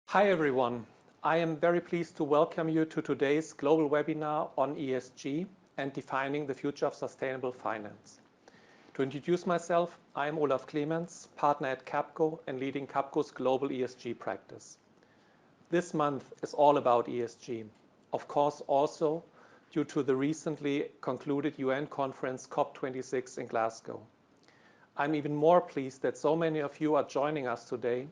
Hi everyone. I am very pleased to welcome you to today's global webinar on ESG and defining the future of sustainable finance. To introduce myself, I am Olaf Clemens, partner at Capco and leading Capco's global ESG practice. This month is all about ESG. Of course, also due to the recently concluded UN conference COP26 in Glasgow. I'm even more pleased that so many of you are joining us today,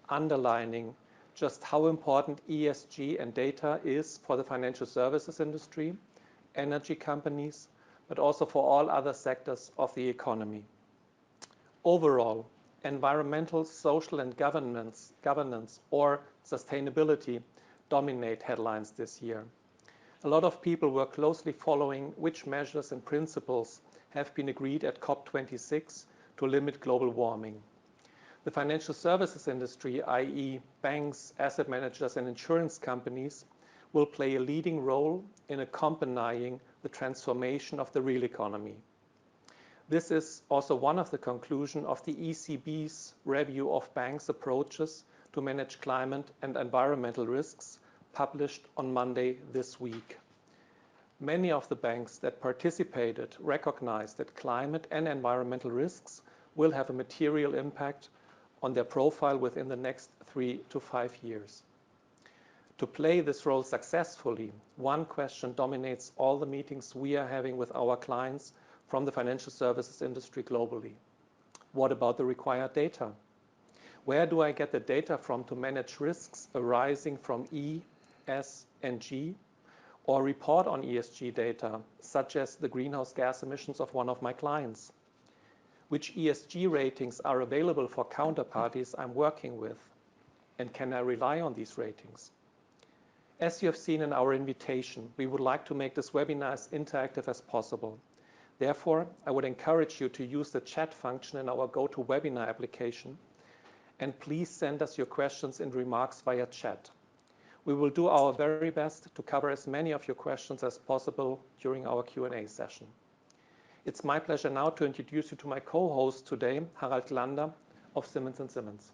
underlining just how important ESG and data is for the financial services industry, energy companies, but also for all other sectors of the economy. Overall, environmental, social, and governance or sustainability dominate headlines this year. A lot of people were closely following which measures and principles have been agreed at COP26 to limit global warming. The financial services industry, i.e. banks, asset managers, and insurance companies, will play a leading role in accompanying the transformation of the real economy. This is also one of the conclusions of the ECB's review of banks' approaches to manage climate and environmental risks, published on Monday this week. Many of the banks that participated recognize that climate and environmental risks will have a material impact on their profile within the next 3 to 5 years. To play this role successfully, one question dominates all the meetings we are having with our clients from the financial services industry globally. What about the required data? Where do I get the data from to manage risks arising from E, S, and G, or report on ESG data, such as the greenhouse gas emissions of one of my clients? Which ESG ratings are available for counterparties I'm working with? And can I rely on these ratings? As you have seen in our invitation, we would like to make this webinar as interactive as possible. Therefore, I would encourage you to use the chat function in our GoToWebinar application, and please send us your questions and remarks via chat. We will do our very best to cover as many of your questions as possible during our Q&A session. It's my pleasure now to introduce you to my co-host today, Harald Glander of Simmons & Simmons.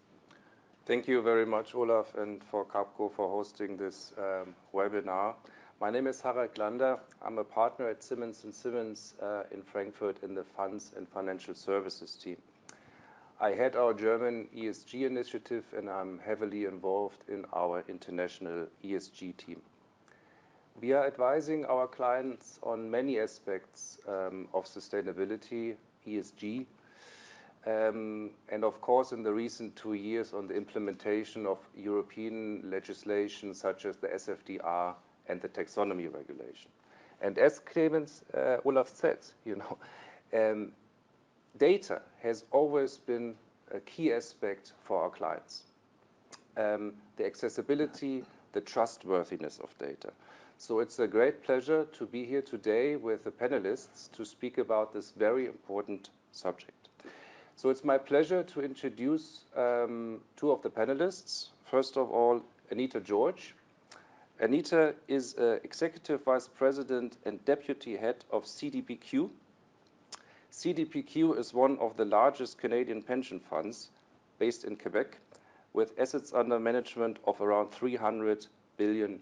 Thank you very much, Olaf, and for Capco for hosting this webinar. My name is Harald Glander. I'm a partner at Simmons & Simmons in Frankfurt in the Funds and Financial Services team. I head our German ESG initiative, and I'm heavily involved in our international ESG team. We are advising our clients on many aspects of sustainability, ESG, and of course in the recent 2 years on the implementation of European legislation such as the SFDR and the taxonomy regulation. And as Clemens Olaf said, data has always been a key aspect for our clients. The accessibility, the trustworthiness of data. So it's a great pleasure to be here today with the panelists to speak about this very important subject. So it's my pleasure to introduce 2 of the panelists. First of all, Anita George. Anita is Executive Vice President and Deputy Head of CDPQ. CDPQ is one of the largest Canadian pension funds based in Quebec, with assets under management of around $300 billion.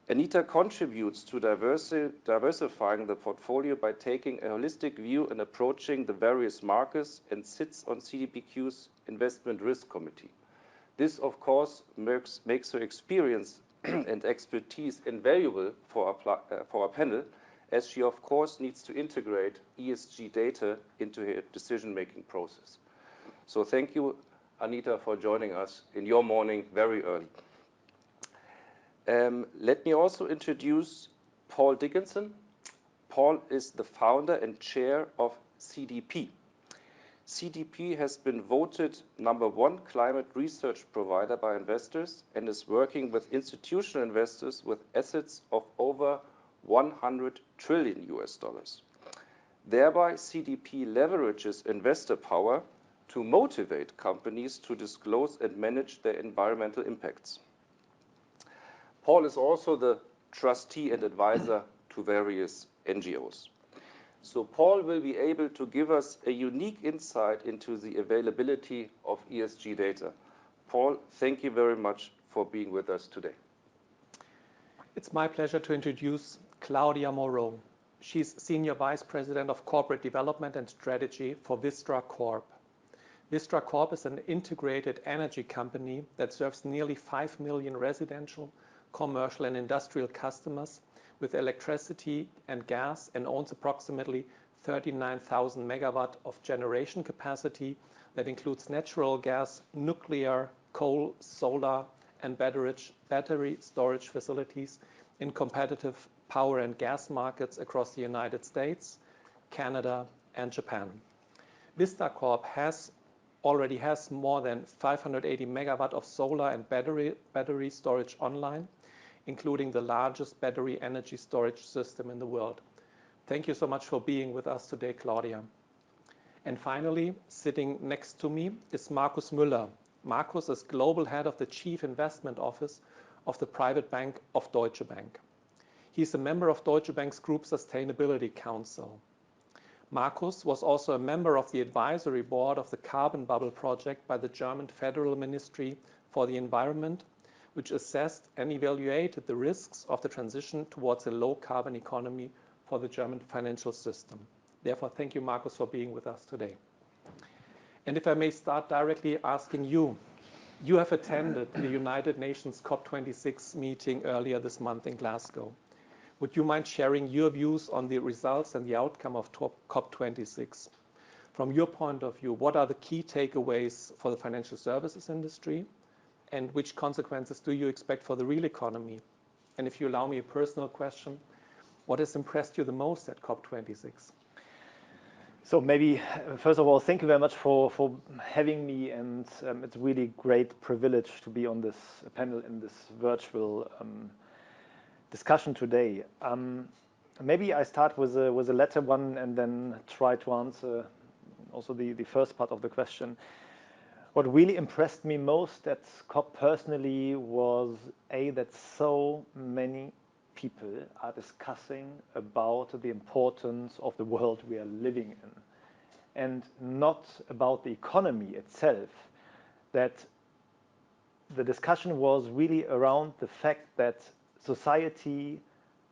Anita contributes to diversifying the portfolio by taking a holistic view and approaching the various markets, and sits on CDPQ's Investment Risk Committee. This, of course, makes her experience and expertise invaluable for our panel, as she, of course, needs to integrate ESG data into her decision-making process. So thank you, Anita, for joining us in your morning very early. Let me also introduce Paul Dickinson. Paul is the founder and chair of CDP. CDP has been voted #1 climate research provider by investors and is working with institutional investors with assets of over $100 trillion. Thereby, CDP leverages investor power to motivate companies to disclose and manage their environmental impacts. Paul is also the trustee and advisor to various NGOs. So Paul will be able to give us a unique insight into the availability of ESG data. Paul, thank you very much for being with us today. It's my pleasure to introduce Claudia Moreau. She's Senior Vice President of Corporate Development and Strategy for Vistra Corp. Vistra Corp is an integrated energy company that serves nearly 5 million residential, commercial, and industrial customers with electricity and gas, and owns approximately 39,000 megawatt of generation capacity that includes natural gas, nuclear, coal, solar, and battery storage facilities in competitive power and gas markets across the United States, Canada, and Japan. Vistra Corp already has more than 580 megawatt of solar and battery storage online, including the largest battery energy storage system in the world. Thank you so much for being with us today, Claudia. And finally, sitting next to me is Markus Müller. Markus is Global Head of the Chief Investment Office of the Private Bank of Deutsche Bank. He's a member of Deutsche Bank's Group Sustainability Council. Markus was also a member of the advisory board of the Carbon Bubble project by the German Federal Ministry for the Environment, which assessed and evaluated the risks of the transition towards a low-carbon economy for the German financial system. Therefore, thank you, Markus, for being with us today. And if I may start directly asking you, you have attended the United Nations COP26 meeting earlier this month in Glasgow. Would you mind sharing your views on the results and the outcome of COP26? From your point of view, what are the key takeaways for the financial services industry? And which consequences do you expect for the real economy? And if you allow me a personal question, what has impressed you the most at COP26? So maybe, first of all, thank you very much for having me. And it's really great privilege to be on this panel in this virtual discussion today. Maybe I start with a latter one and then try to answer also the first part of the question. What really impressed me most at COP personally was that so many people are discussing about the importance of the world we are living in, and not about the economy itself. That the discussion was really around the fact that society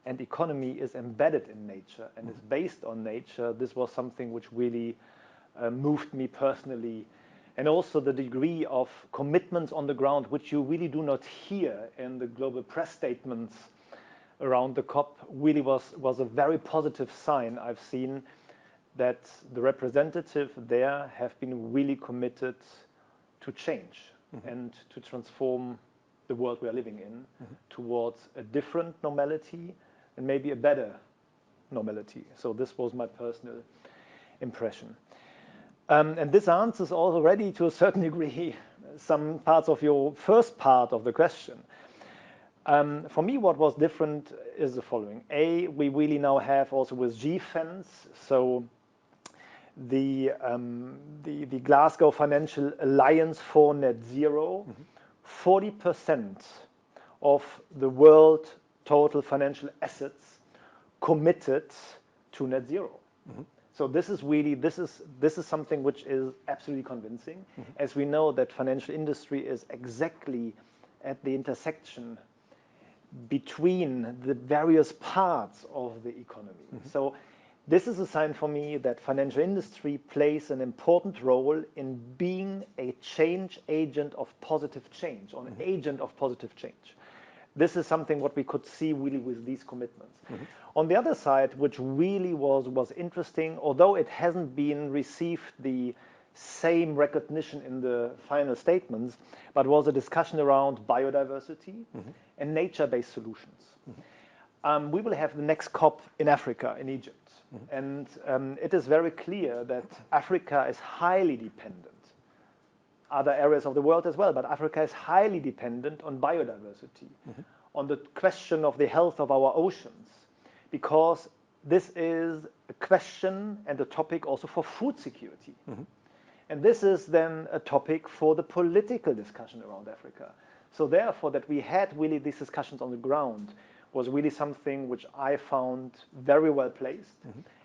and economy is embedded in nature and is based on nature. This was something which really moved me personally. And also the degree of commitments on the ground, which you really do not hear in the global press statements around the COP, really was a very positive sign. I've seen that the representatives there have been really committed to change and to transform the world we are living in towards a different normality and maybe a better normality. So this was my personal impression. And this answers already to a certain degree some parts of your first part of the question. For me, what was different is the following. We really now have also with GFANZ, so the Glasgow Financial Alliance for Net Zero, 40% of the world total financial assets committed to net zero. So this is something which is absolutely convincing, as we know that financial industry is exactly at the intersection between the various parts of the economy. So this is a sign for me that financial industry plays an important role in being a change agent of positive change, or an agent of positive change. This is something what we could see really with these commitments. On the other side, which really was interesting, although it hasn't been received the same recognition in the final statements, but was a discussion around biodiversity and nature-based solutions. We will have the next COP in Africa, in Egypt. And it is very clear that Africa is highly dependent, other areas of the world as well, but Africa is highly dependent on biodiversity, on the question of the health of our oceans, because this is a question and a topic also for food security. And this is then a topic for the political discussion around Africa. So therefore, that we had really these discussions on the ground was really something which I found very well placed,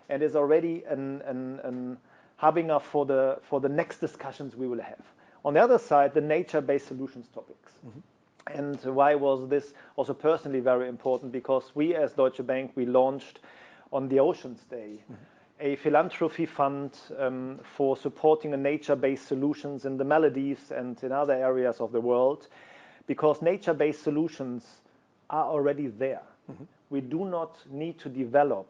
and is already an harbinger for the next discussions we will have On the other side, the nature-based solutions topics. And why was this also personally very important? Because we as Deutsche Bank, we launched on the Oceans Day a philanthropy fund for supporting the nature-based solutions in the Maldives and in other areas of the world, because nature-based solutions are already there. We do not need to develop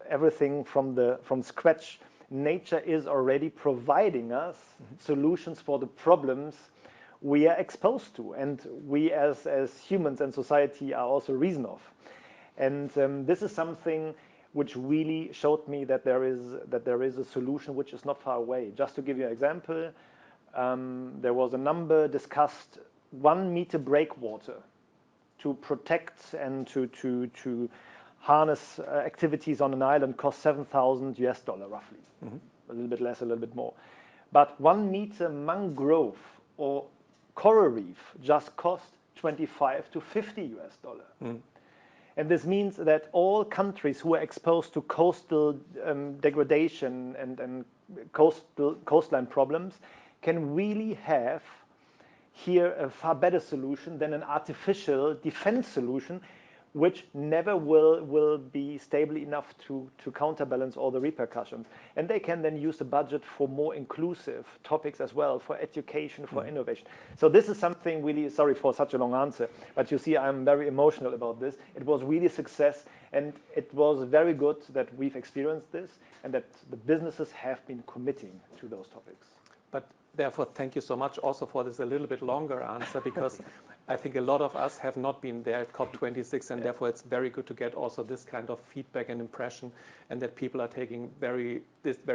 everything from scratch. Nature is already providing us solutions for the problems we are exposed to, and we as humans and society are also reason of. And this is something which really showed me that there is a solution which is not far away. Just to give you an example, there was a number discussed: 1 meter breakwater to protect and to harness activities on an island cost $7,000 roughly, a little bit less, a little bit more. But 1 meter mangrove or coral reef just cost $25 to $50. And this means that all countries who are exposed to coastal degradation and coastline problems can really have here a far better solution than an artificial defense solution, which never will be stable enough to counterbalance all the repercussions. And they can then use the budget for more inclusive topics as well, for education, for innovation. So this is something really, sorry for such a long answer, but you see I'm very emotional about this. It was really a success, and it was very good that we've experienced this and that the businesses have been committing to those topics. But therefore, thank you so much also for this a little bit longer answer, because I think a lot of us have not been there at COP26, and therefore it's very good to get also this kind of feedback and impression, and that people are taking very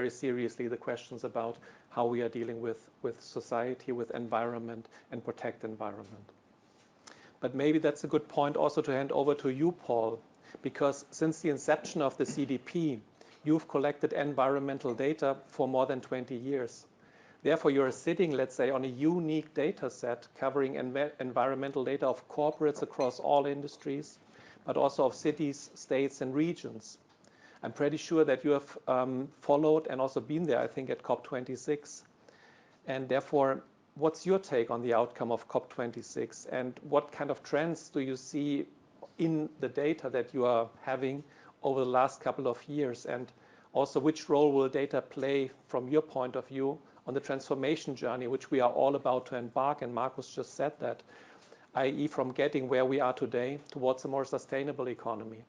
seriously the questions about how we are dealing with society, with environment, and protect environment. But maybe that's a good point also to hand over to you, Paul, because since the inception of the CDP, you've collected environmental data for more than 20 years. Therefore, you're sitting, let's say, on a unique data set covering environmental data of corporates across all industries, but also of cities, states, and regions. I'm pretty sure that you have followed and also been there, I think, at COP26. And therefore, what's your take on the outcome of COP26? And what kind of trends do you see in the data that you are having over the last couple of years? And also, which role will data play from your point of view on the transformation journey, which we are all about to embark? And Markus just said that, i.e. from getting where we are today towards a more sustainable economy.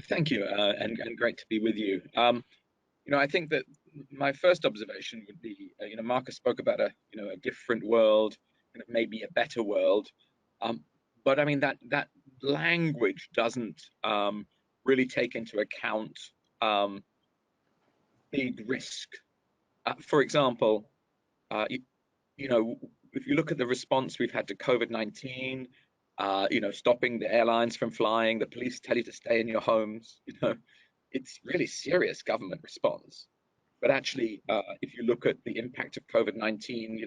Thank you, and great to be with you. I think that my first observation would be, Markus spoke about a different world, kind of maybe a better world. But I mean, that language doesn't really take into account big risk. For example, if you look at the response we've had to COVID-19, stopping the airlines from flying, the police tell you to stay in your homes, it's really serious government response. But actually, if you look at the impact of COVID-19,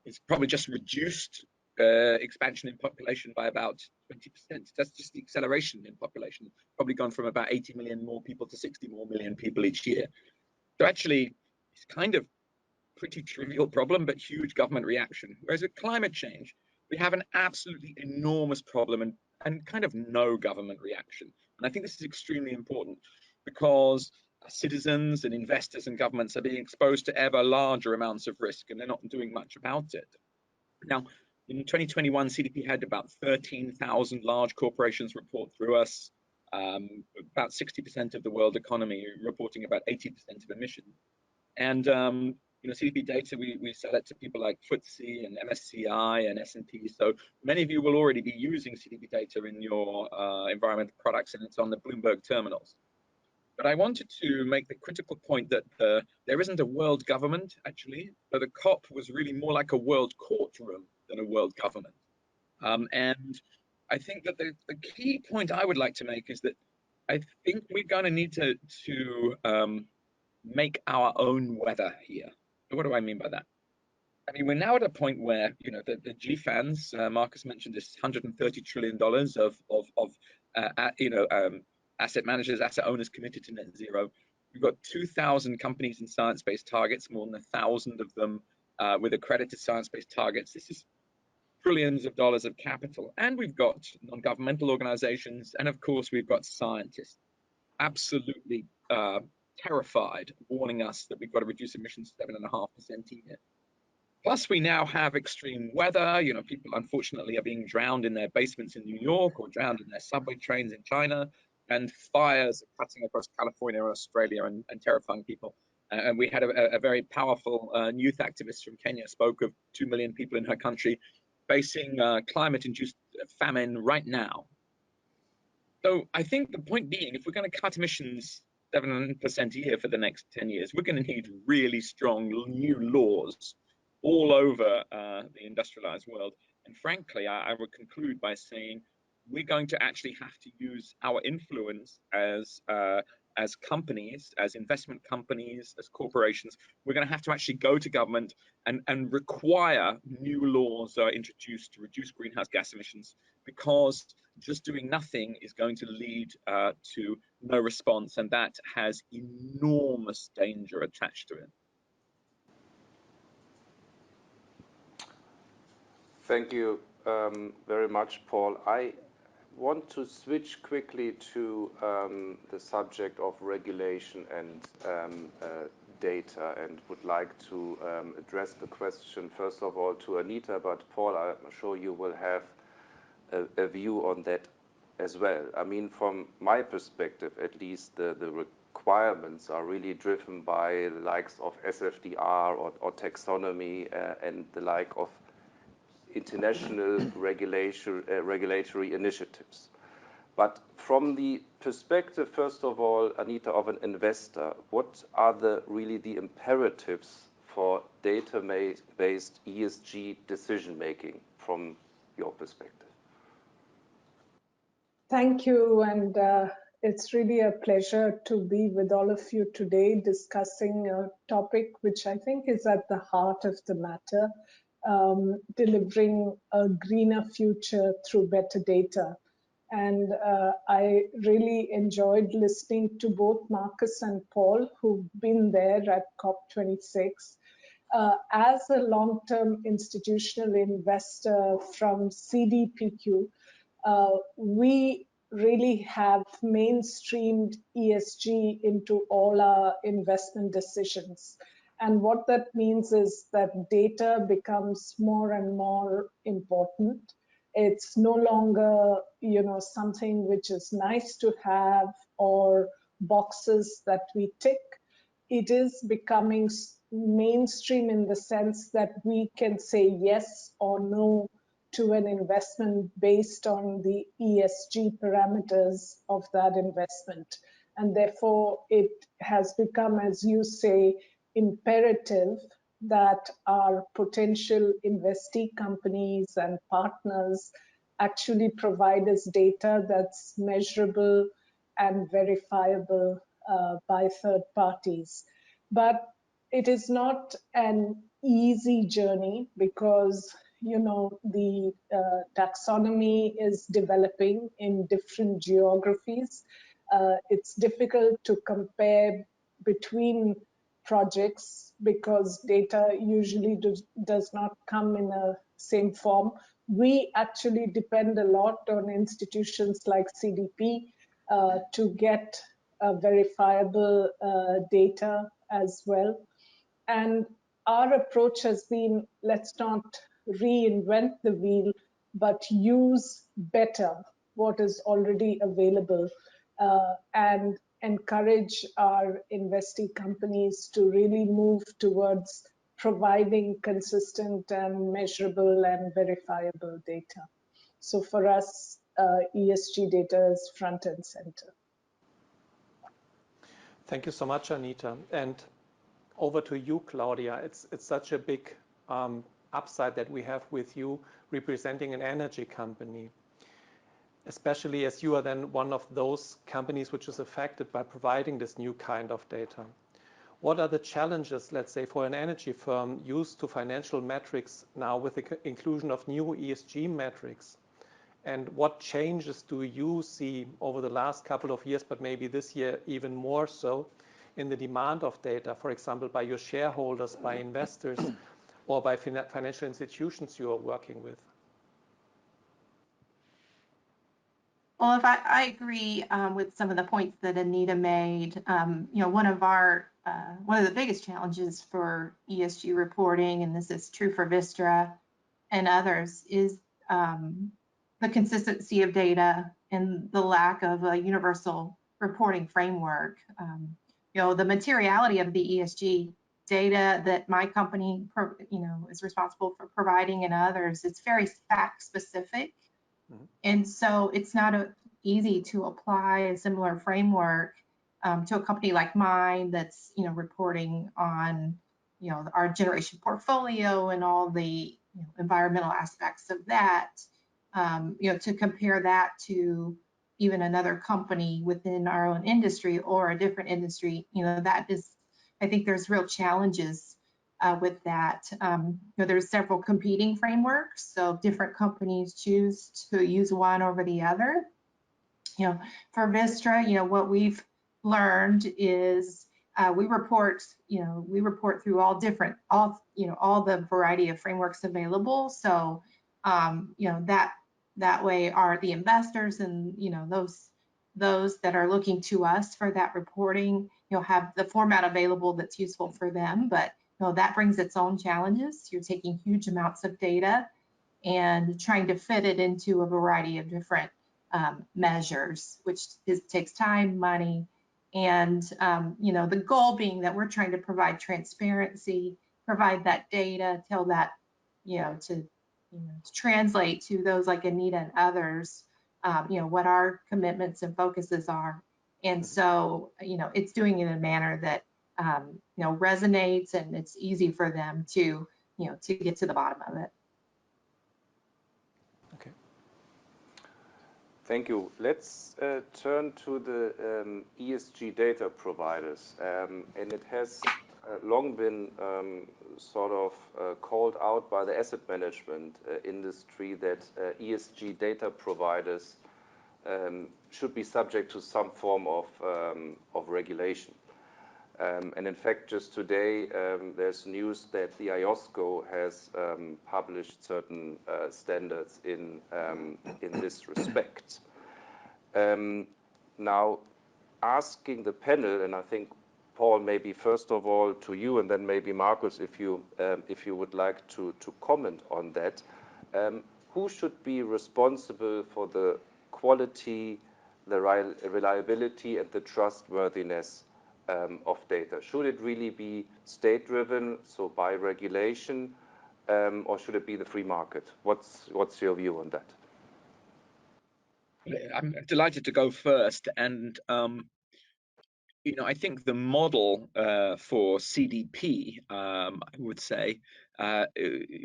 it's probably just reduced expansion in population by about 20%. That's just the acceleration in population. Probably gone from about 80 million more people to 60 more million people each year. So actually, it's kind of pretty trivial problem, but huge government reaction. Whereas with climate change, we have an absolutely enormous problem and kind of no government reaction. And I think this is extremely important because citizens and investors and governments are being exposed to ever larger amounts of risk, and they're not doing much about it. Now, in 2021, CDP had about 13,000 large corporations report through us, about 60% of the world economy reporting about 80% of emissions. And CDP data, we sell it to people like FTSE and MSCI and S&P. So many of you will already be using CDP data in your environmental products, and it's on the Bloomberg terminals. But I wanted to make the critical point that there isn't a world government, actually, but the COP was really more like a world courtroom than a world government. And I think that the key point I would like to make is that I think we're going to need to make our own weather here. What do I mean by that? I mean, we're now at a point where, the GFANs, Markus mentioned this $130 trillion of asset managers, asset owners committed to net zero. We've got 2,000 companies in science-based targets, more than 1,000 of them with accredited science-based targets. This is trillions of dollars of capital. And we've got non-governmental organizations. And of course, we've got scientists absolutely terrified, warning us that we've got to reduce emissions 7.5% a year. Plus, we now have extreme weather. You know, people unfortunately are being drowned in their basements in New York or drowned in their subway trains in China. And fires are cutting across California and Australia and terrifying people. And we had a very powerful youth activist from Kenya spoke of 2 million people in her country facing climate-induced famine right now. So I think the point being, if we're going to cut emissions 7% a year for the next 10 years, we're going to need really strong new laws all over the industrialized world. And frankly, I would conclude by saying we're going to actually have to use our influence as companies, as investment companies, as corporations. We're going to have to actually go to government and require new laws are introduced to reduce greenhouse gas emissions, because just doing nothing is going to lead to no response, and that has enormous danger attached to it. Thank you very much, Paul. I want to switch quickly to the subject of regulation and data, and would like to address the question, first of all, to Anita, but Paul, I'm sure you will have a view on that as well. I mean, from my perspective, at least, the requirements are really driven by the likes of SFDR or taxonomy and the like of international regulatory initiatives. But from the perspective, first of all, Anita, of an investor, what are really the imperatives for data-based ESG decision-making from your perspective? Thank you, and it's really a pleasure to be with all of you today discussing a topic which I think is at the heart of the matter, delivering a greener future through better data. And I really enjoyed listening to both Marcus and Paul, who've been there at COP26. As a long-term institutional investor from CDPQ, we really have mainstreamed ESG into all our investment decisions. And what that means is that data becomes more and more important. It's no longer, something which is nice to have or boxes that we tick. It is becoming mainstream in the sense that we can say yes or no to an investment based on the ESG parameters of that investment. And therefore, it has become, as you say, imperative that our potential investee companies and partners actually provide us data that's measurable and verifiable by third parties. But it is not an easy journey, because the taxonomy is developing in different geographies. It's difficult to compare between projects because data usually does not come in a same form. We actually depend a lot on institutions like CDP to get verifiable data as well. And our approach has been, let's not reinvent the wheel, but use better what is already available and encourage our investee companies to really move towards providing consistent and measurable and verifiable data. So for us, ESG data is front and center. Thank you so much, Anita. And over to you, Claudia. It's such a big upside that we have with you representing an energy company, especially as you are then one of those companies which is affected by providing this new kind of data. What are the challenges, let's say, for an energy firm used to financial metrics now with the inclusion of new ESG metrics? And what changes do you see over the last couple of years, but maybe this year even more so, in the demand of data, for example, by your shareholders, by investors, or by financial institutions you are working with? Well, if I agree with some of the points that Anita made, you know, one of the biggest challenges for ESG reporting, and this is true for Vistra and others, is the consistency of data and the lack of a universal reporting framework. You know, the materiality of the ESG data that my company, you know, is responsible for providing, and others, it's very fact specific. And so it's not easy to apply a similar framework to a company like mine that's, you know, reporting on, you know, our generation portfolio and all the, you know, environmental aspects of that. You know, to compare that to even another company within our own industry or a different industry, you know, that is, I think there's real challenges with that. You know, there's several competing frameworks, so different companies choose to use one over the other. You know, for Vistra, you know, what we've learned is we report through all the variety of frameworks available. So, you know, that way are the investors, and, you know, those that are looking to us for that reporting, you know, have the format available that's useful for them. But you know, that brings its own challenges. You're taking huge amounts of data and trying to fit it into a variety of different measures, which takes time, money, and you know, the goal being that we're trying to provide transparency, provide that data, tell that, you know, to translate to those like Anita and others, you know, what our commitments and focuses are. And so, you know, it's doing it in a manner that you know, resonates, and it's easy for them to, you know, to get to the bottom of it. Okay. Thank you. Let's turn to the ESG data providers. And it has long been sort of called out by the asset management industry that ESG data providers should be subject to some form of regulation. And in fact, just today, there's news that the IOSCO has published certain standards in this respect. Now, asking the panel, and I think, Paul, maybe first of all to you, and then maybe Markus, if you would like to comment on that, who should be responsible for the quality, the reliability, and the trustworthiness of data? Should it really be state-driven, so by regulation, or should it be the free market? What's your view on that? I'm delighted to go first, and you know, I think the model for CDP, I would say,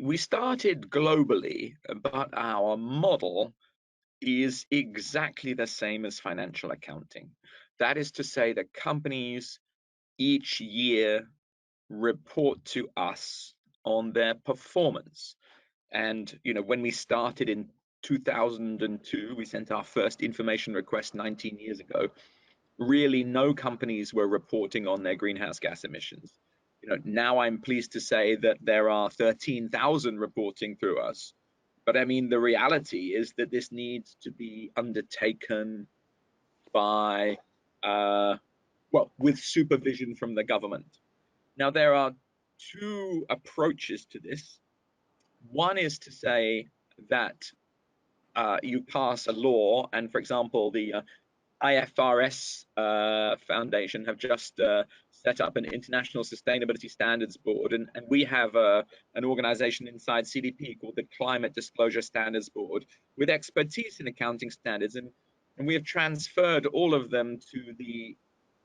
we started globally, but our model is exactly the same as financial accounting. That is to say that companies each year report to us on their performance. And you know, when we started in 2002, we sent our first information request 19 years ago. Really, no companies were reporting on their greenhouse gas emissions. You know, now I'm pleased to say that there are 13,000 reporting through us. But I mean, the reality is that this needs to be undertaken by, well, with supervision from the government. Now, there are two approaches to this. One is to say that you pass a law, and for example, the IFRS Foundation have just set up an International Sustainability Standards Board, and we have an organization inside CDP called the Climate Disclosure Standards Board with expertise in accounting standards, and we have transferred all of them to the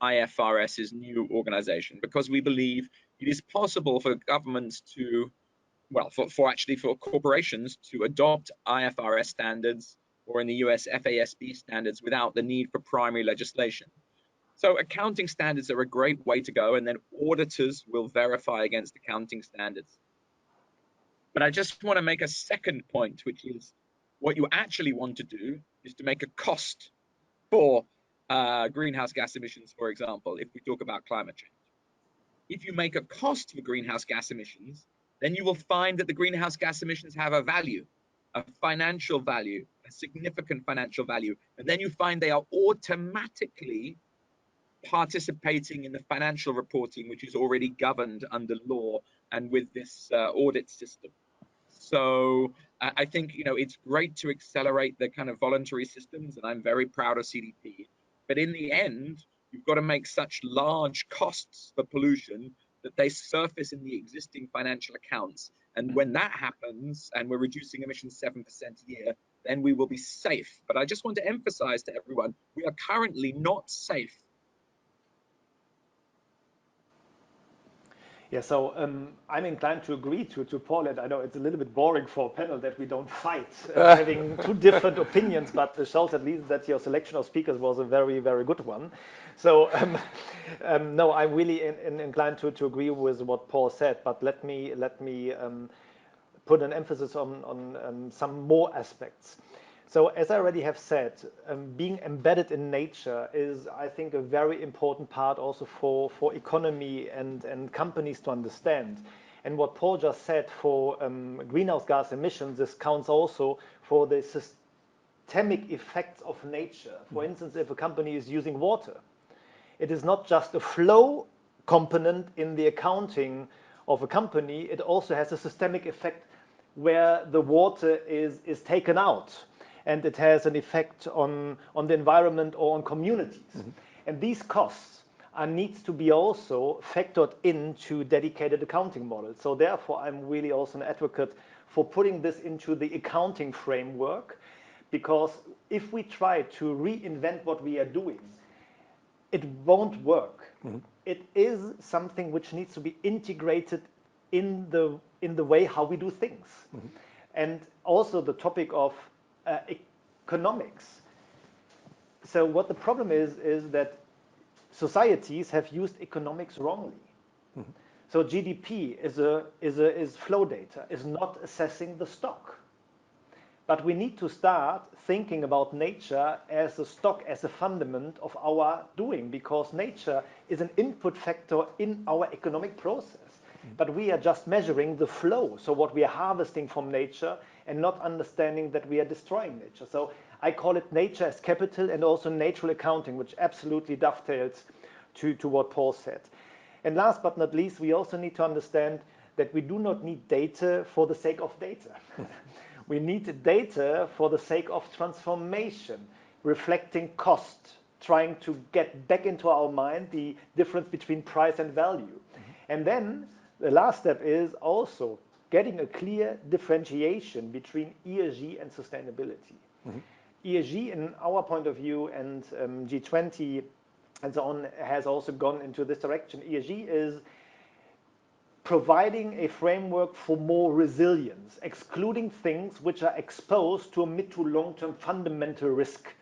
IFRS's new organization because we believe it is possible for governments to, well, for corporations to adopt IFRS standards, or in the US, FASB standards, without the need for primary legislation. So accounting standards are a great way to go, and then auditors will verify against accounting standards. But I just want to make a second point, which is what you actually want to do is to make a cost for greenhouse gas emissions, for example, if we talk about climate change. If you make a cost for greenhouse gas emissions, then you will find that the greenhouse gas emissions have a value, a financial value, a significant financial value. And then you find they are automatically participating in the financial reporting, which is already governed under law and with this audit system. So I think, it's great to accelerate the kind of voluntary systems, and I'm very proud of CDP. But in the end, you've got to make such large costs for pollution that they surface in the existing financial accounts. And when that happens, and we're reducing emissions 7% a year, then we will be safe. But I just want to emphasize to everyone, we are currently not safe. Yeah, so I'm inclined to agree to Paul, and I know it's a little bit boring for a panel that we don't fight, having two different opinions, but it shows at least that your selection of speakers was a very, very good one. So no, I'm really inclined to agree with what Paul said, but let me put an emphasis on some more aspects. So as I already have said, being embedded in nature is, I think, a very important part also for economy and companies to understand. And what Paul just said for greenhouse gas emissions, this counts also for the systemic effects of nature. For instance, if a company is using water, it is not just a flow component in the accounting of a company, it also has a systemic effect where the water is taken out. And it has an effect on the environment or on communities. And these costs needs to be also factored into dedicated accounting models. So therefore, I'm really also an advocate for putting this into the accounting framework, because if we try to reinvent what we are doing, it won't work. It is something which needs to be integrated in the way how we do things. And also the topic of economics. So what the problem is that societies have used economics wrongly. So GDP is flow data, is not assessing the stock. But we need to start thinking about nature as a stock, as a fundament of our doing, because nature is an input factor in our economic process. But we are just measuring the flow, so what we are harvesting from nature, and not understanding that we are destroying nature. So I call it nature as capital, and also natural accounting, which absolutely dovetails to what Paul said. And last but not least, we also need to understand that we do not need data for the sake of data. We need data for the sake of transformation, reflecting cost, trying to get back into our mind the difference between price and value. And then the last step is also getting a clear differentiation between ESG and sustainability. ESG, in our point of view, and G20 and so on, has also gone into this direction. ESG is providing a framework for more resilience, excluding things which are exposed to a mid to long-term fundamental risk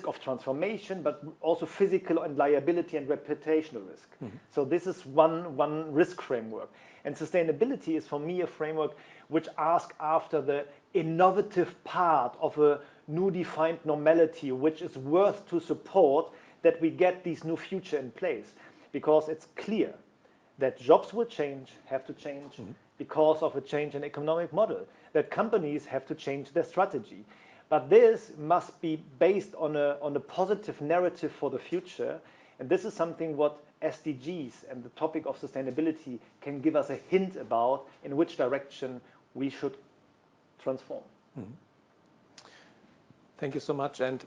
of transformation, but also physical and liability and reputational risk. So this is one risk framework. And sustainability is, for me, a framework which asks after the innovative part of a new defined normality, which is worth to support that we get these new future in place. Because it's clear that jobs will change, have to change, because of a change in economic model, that companies have to change their strategy. But this must be based on a positive narrative for the future. And this is something what SDGs and the topic of sustainability can give us a hint about in which direction we should transform. Thank you so much. And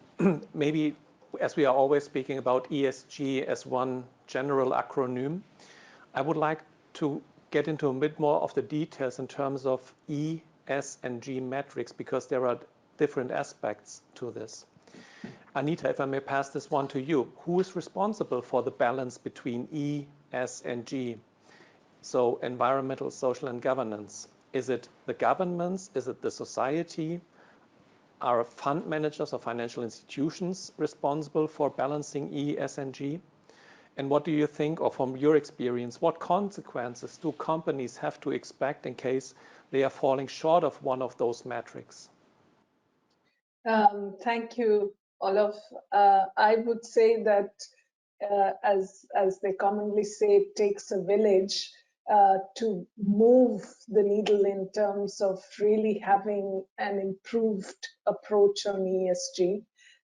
maybe, as we are always speaking about ESG as one general acronym, I would like to get into a bit more of the details in terms of E, S, and G metrics, because there are different aspects to this. Anita, if I may pass this one to you, who is responsible for the balance between E, S, and G? So environmental, social, and governance. Is it the governments? Is it the society? Are fund managers or financial institutions responsible for balancing E, S, and G? And what do you think, or from your experience, what consequences do companies have to expect in case they are falling short of one of those metrics? Thank you, Olaf. I would say that, as they commonly say, it takes a village to move the needle in terms of really having an improved approach on ESG.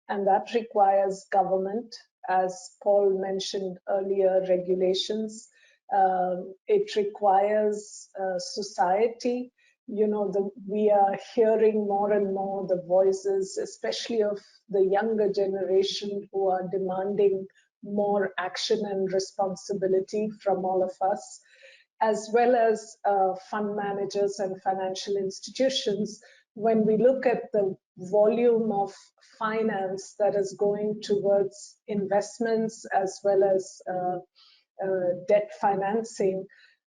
And that requires government, as Paul mentioned earlier, regulations. It requires society. You know, we are hearing more and more the voices, especially of the younger generation, who are demanding more action and responsibility from all of us, as well as fund managers and financial institutions. When we look at the volume of finance that is going towards investments as well as debt financing,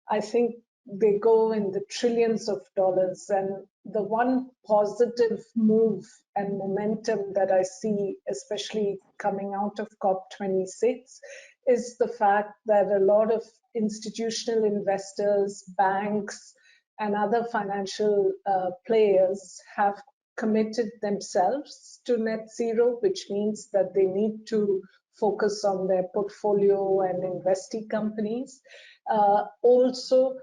I think they go in the trillions of dollars. And the one positive move and momentum that I see, especially coming out of COP26, is the fact that a lot of institutional investors, banks, and other financial players have committed themselves to net zero, which means that they need to focus on their portfolio and investee companies. Also,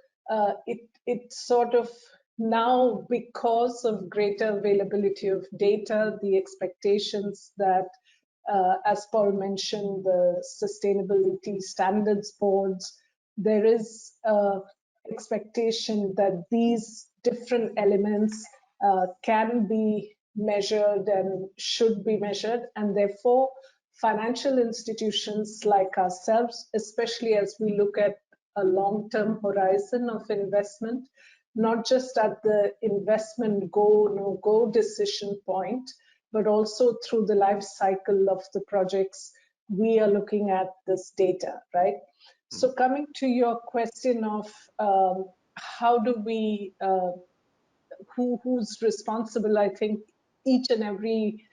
it sort of now, because of greater availability of data, the expectations that, as Paul mentioned, the sustainability standards boards, there is expectation that these different elements can be measured and should be measured, and therefore financial institutions like ourselves, especially as we look at a long-term horizon of investment, not just at the investment go, no go decision point, but also through the life cycle of the projects, we are looking at this data, right? So coming to your question of how do we, who's responsible, I think each and every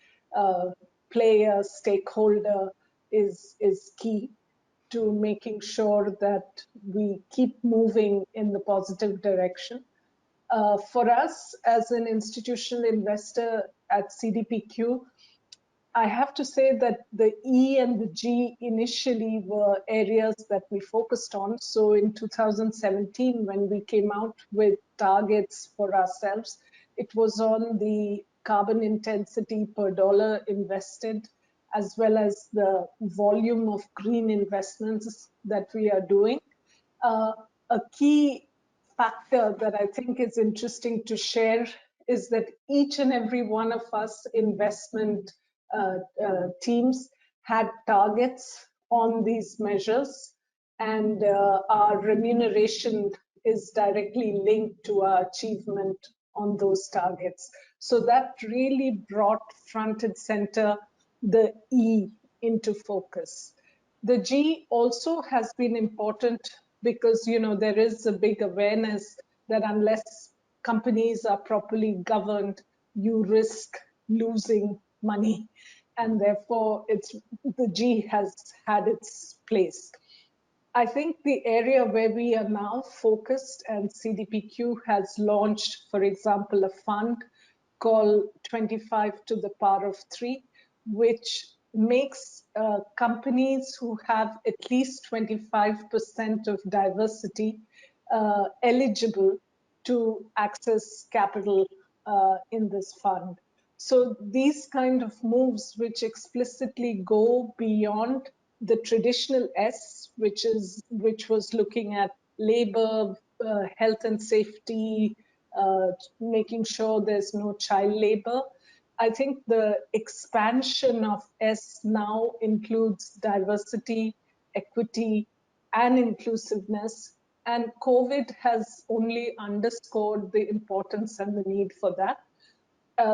player, stakeholder is key to making sure that we keep moving in the positive direction. For us, as an institutional investor at CDPQ, I have to say that the E and the G initially were areas that we focused on. So in 2017, when we came out with targets for ourselves, it was on the carbon intensity per dollar invested, as well as the volume of green investments that we are doing. A key factor that I think is interesting to share is that each and every one of us investment teams had targets on these measures, and our remuneration is directly linked to our achievement on those targets. So that really brought front and center the E into focus. The G also has been important because, you know, there is a big awareness that unless companies are properly governed, you risk losing money, and therefore the G has had its place. I think the area where we are now focused, and CDPQ has launched, for example, a fund called 25 to the power of 3, which makes companies who have at least 25% of diversity eligible to access capital in this fund. So these kind of moves, which explicitly go beyond the traditional S, which was looking at labor, health and safety, making sure there's no child labor. I think the expansion of S now includes diversity, equity, and inclusiveness. And COVID has only underscored the importance and the need for that.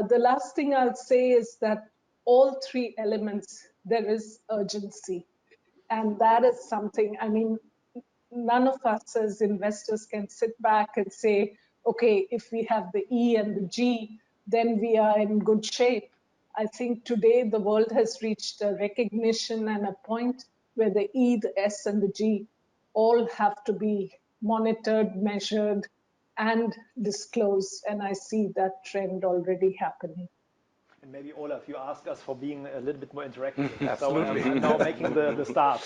The last thing I'll say is that all three elements, there is urgency. And that is something, I mean, none of us as investors can sit back and say, okay, if we have the E and the G, then we are in good shape. I think today the world has reached a recognition and a point where the E, the S, and the G all have to be monitored, measured, and disclosed. And I see that trend already happening. And maybe Olaf, you ask us for being a little bit more interactive. Absolutely. So I'm now making the start.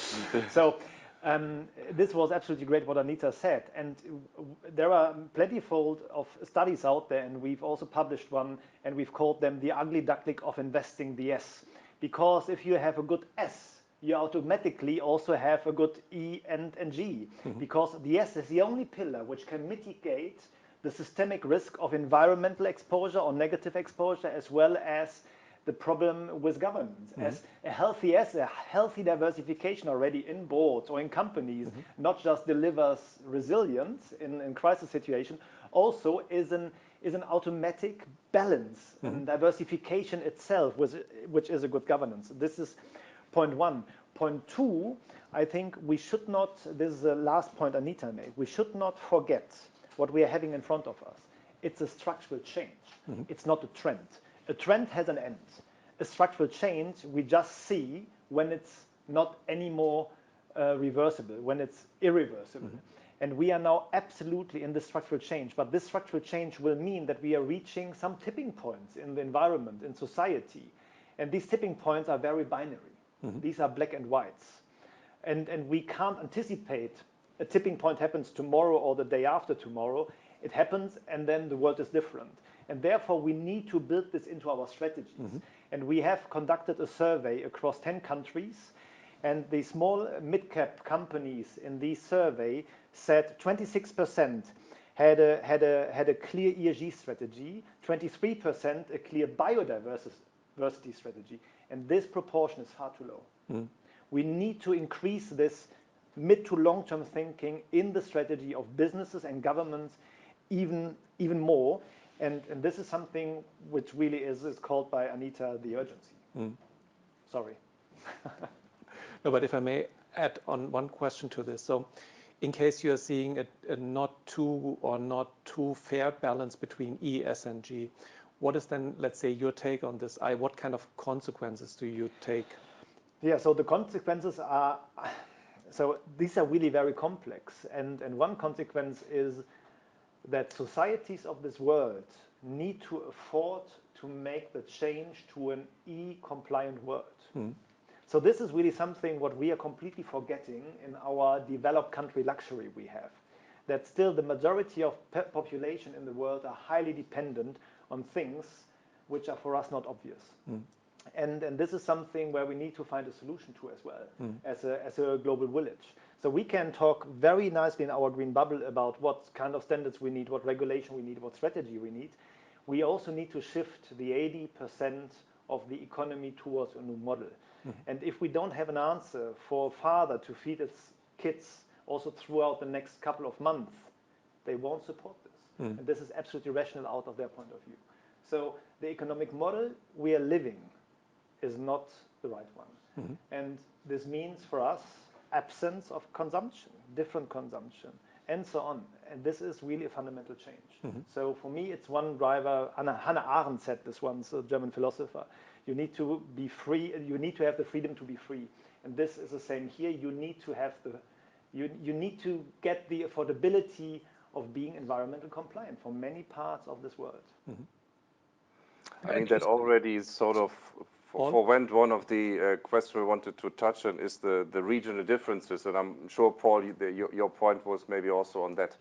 So this was absolutely great what Anita said. And there are plentyfold of studies out there, and we've also published one, and we've called them the ugly duckling of investing, the S. Because if you have a good S, you automatically also have a good E and G. Because the S is the only pillar which can mitigate the systemic risk of environmental exposure or negative exposure, as well as the problem with governance. As a healthy diversification already in boards or in companies, not just delivers resilience in crisis situation, also is an automatic balance and diversification itself, which is a good governance. This is point one. Point two, I think we should not, this is the last point Anita made, we should not forget what we are having in front of us. It's a structural change. It's not a trend. A trend has an end. A structural change we just see when it's not anymore reversible, when it's irreversible. And we are now absolutely in the structural change. But this structural change will mean that we are reaching some tipping points in the environment, in society. And these tipping points are very binary. These are black and whites. And we can't anticipate a tipping point happens tomorrow or the day after tomorrow. It happens, and then the world is different. And therefore, we need to build this into our strategies. And we have conducted a survey across 10 countries. And the small mid-cap companies in this survey said 26% had a clear ESG strategy, 23% a clear biodiversity strategy. And this proportion is far too low. We need to increase this mid to long-term thinking in the strategy of businesses and governments even more. And this is something which really is called by Anita the urgency. Sorry. No, but if I may add on one question to this. So in case you are seeing a not too fair balance between E, S, and G, what is then, let's say, your take on this? What kind of consequences do you take? Yeah, so the consequences are, so these are really very complex. And one consequence is that societies of this world need to afford to make the change to an E-compliant world. So this is really something what we are completely forgetting in our developed country luxury we have. That still the majority of population in the world are highly dependent on things which are for us not obvious. And this is something where we need to find a solution to as well, as a global village. So we can talk very nicely in our green bubble about what kind of standards we need, what regulation we need, what strategy we need. We also need to shift the 80% of the economy towards a new model. And if we don't have an answer for a father to feed his kids also throughout the next couple of months, they won't support this. And this is absolutely rational out of their point of view. So the economic model we are living is not the right one. And this means for us absence of consumption, different consumption, and so on. And this is really a fundamental change. So for me, it's one driver. Hannah Arendt said this once, a German philosopher. You need to be free. You need to have the freedom to be free. And this is the same here. You need to have you need to get the affordability of being environmental compliant for many parts of this world. I mean, that already sort of forwent one of the questions we wanted to touch on is the regional differences. And I'm sure, Paul, your point was maybe also on that.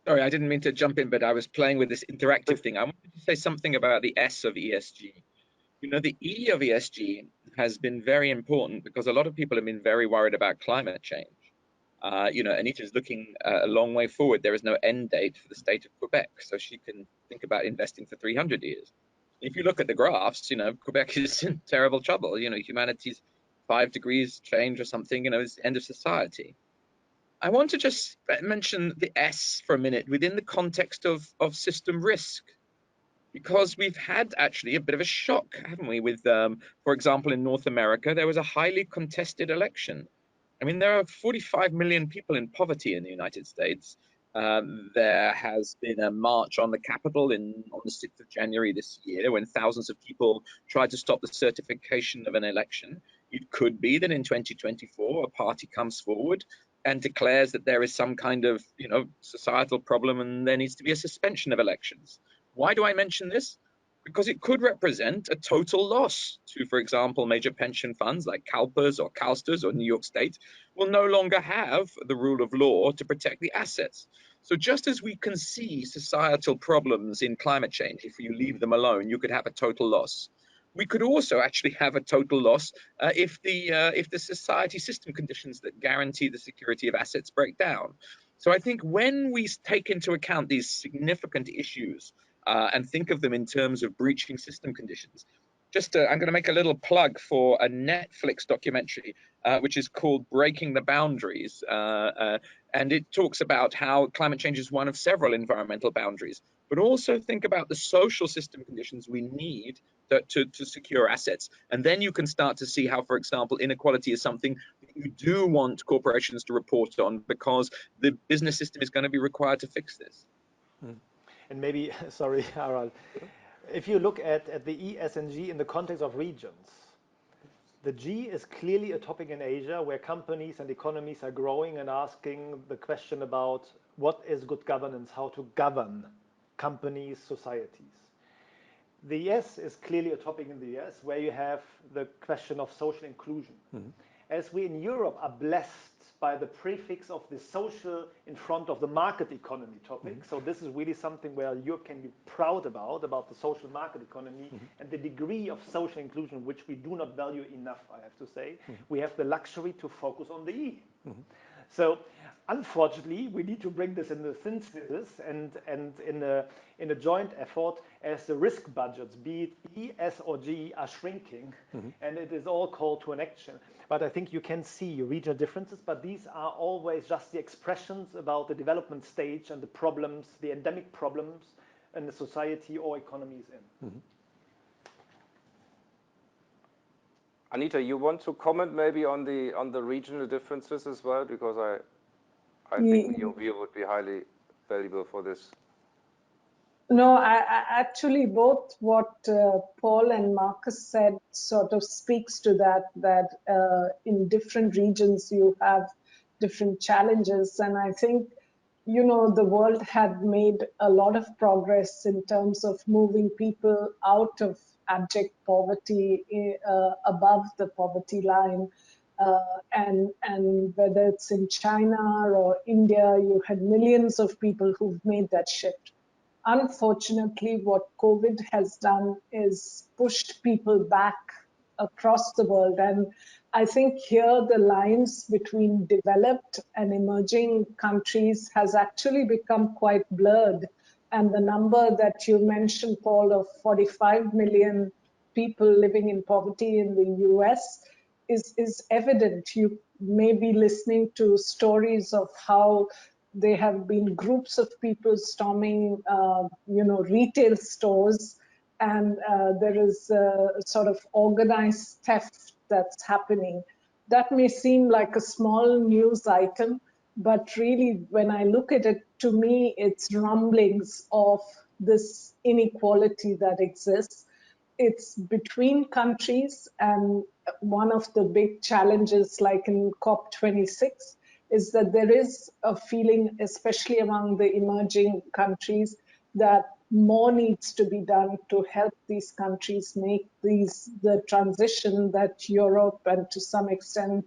Sorry, I didn't mean to jump in, but I was playing with this interactive thing. I wanted to say something about the S of ESG. You know, the E of ESG has been very important because a lot of people have been very worried about climate change. You know, Anita's looking a long way forward. There is no end date for the state of Quebec, so she can think about investing for 300 years. If you look at the graphs, you know, Quebec is in terrible trouble. You know, humanity's 5 degrees change or something, you know, is the end of society. I want to just mention the S for a minute within the context of system risk, because we've had actually a bit of a shock, haven't we? With, for example, in North America, there was a highly contested election. I mean, there are 45 million people in poverty in the United States. There has been a march on the Capitol on the 6th of January this year when thousands of people tried to stop the certification of an election. It could be that in 2024, a party comes forward and declares that there is some kind of, you know, societal problem and there needs to be a suspension of elections. Why do I mention this? because it could represent a total loss to, for example, major pension funds like CalPERS or CalSTRS or New York State will no longer have the rule of law to protect the assets. So just as we can see societal problems in climate change, if you leave them alone, you could have a total loss. We could also actually have a total loss if the society system conditions that guarantee the security of assets break down. So I think when we take into account these significant issues and think of them in terms of breaching system conditions, I'm going to make a little plug for a Netflix documentary, which is called Breaking the Boundaries. And it talks about how climate change is one of several environmental boundaries, but also think about the social system conditions we need to secure assets. And then you can start to see how, for example, inequality is something that you do want corporations to report on, because the business system is going to be required to fix this. And maybe, sorry, Harald, if you look at the E, S, and G in the context of regions, the G is clearly a topic in Asia where companies and economies are growing and asking the question about what is good governance, how to govern companies, societies. The S is clearly a topic in the US where you have the question of social inclusion. As we in Europe are blessed by the prefix of the social in front of the market economy topic. So this is really something where Europe can be proud about the social market economy and the degree of social inclusion, which we do not value enough, I have to say. We have the luxury to focus on the E. So unfortunately, we need to bring this in the synthesis and in a joint effort as the risk budgets, be it E, S, or G, are shrinking, and it is all called to an action. But I think you can see regional differences, but these are always just the expressions about the development stage and the problems, the endemic problems in the society or economy is in. Anita, you want to comment maybe on the regional differences as well, because I think your view would be highly valuable for this. No, I actually both what Paul and Marcus said sort of speaks to that in different regions you have different challenges. And I think, you know, the world had made a lot of progress in terms of moving people out of abject poverty above the poverty line. And whether it's in China or India, you had millions of people who've made that shift. Unfortunately, what COVID has done is pushed people back across the world. And I think here the lines between developed and emerging countries has actually become quite blurred. And the number that you mentioned, Paul, of 45 million people living in poverty in the US is evident. You may be listening to stories of how there have been groups of people storming, retail stores, and there is a sort of organized theft that's happening. That may seem like a small news item, but really, when I look at it, to me, it's rumblings of this inequality that exists. It's between countries, and one of the big challenges, like in COP26, is that there is a feeling, especially among the emerging countries, that more needs to be done to help these countries make the transition that Europe and to some extent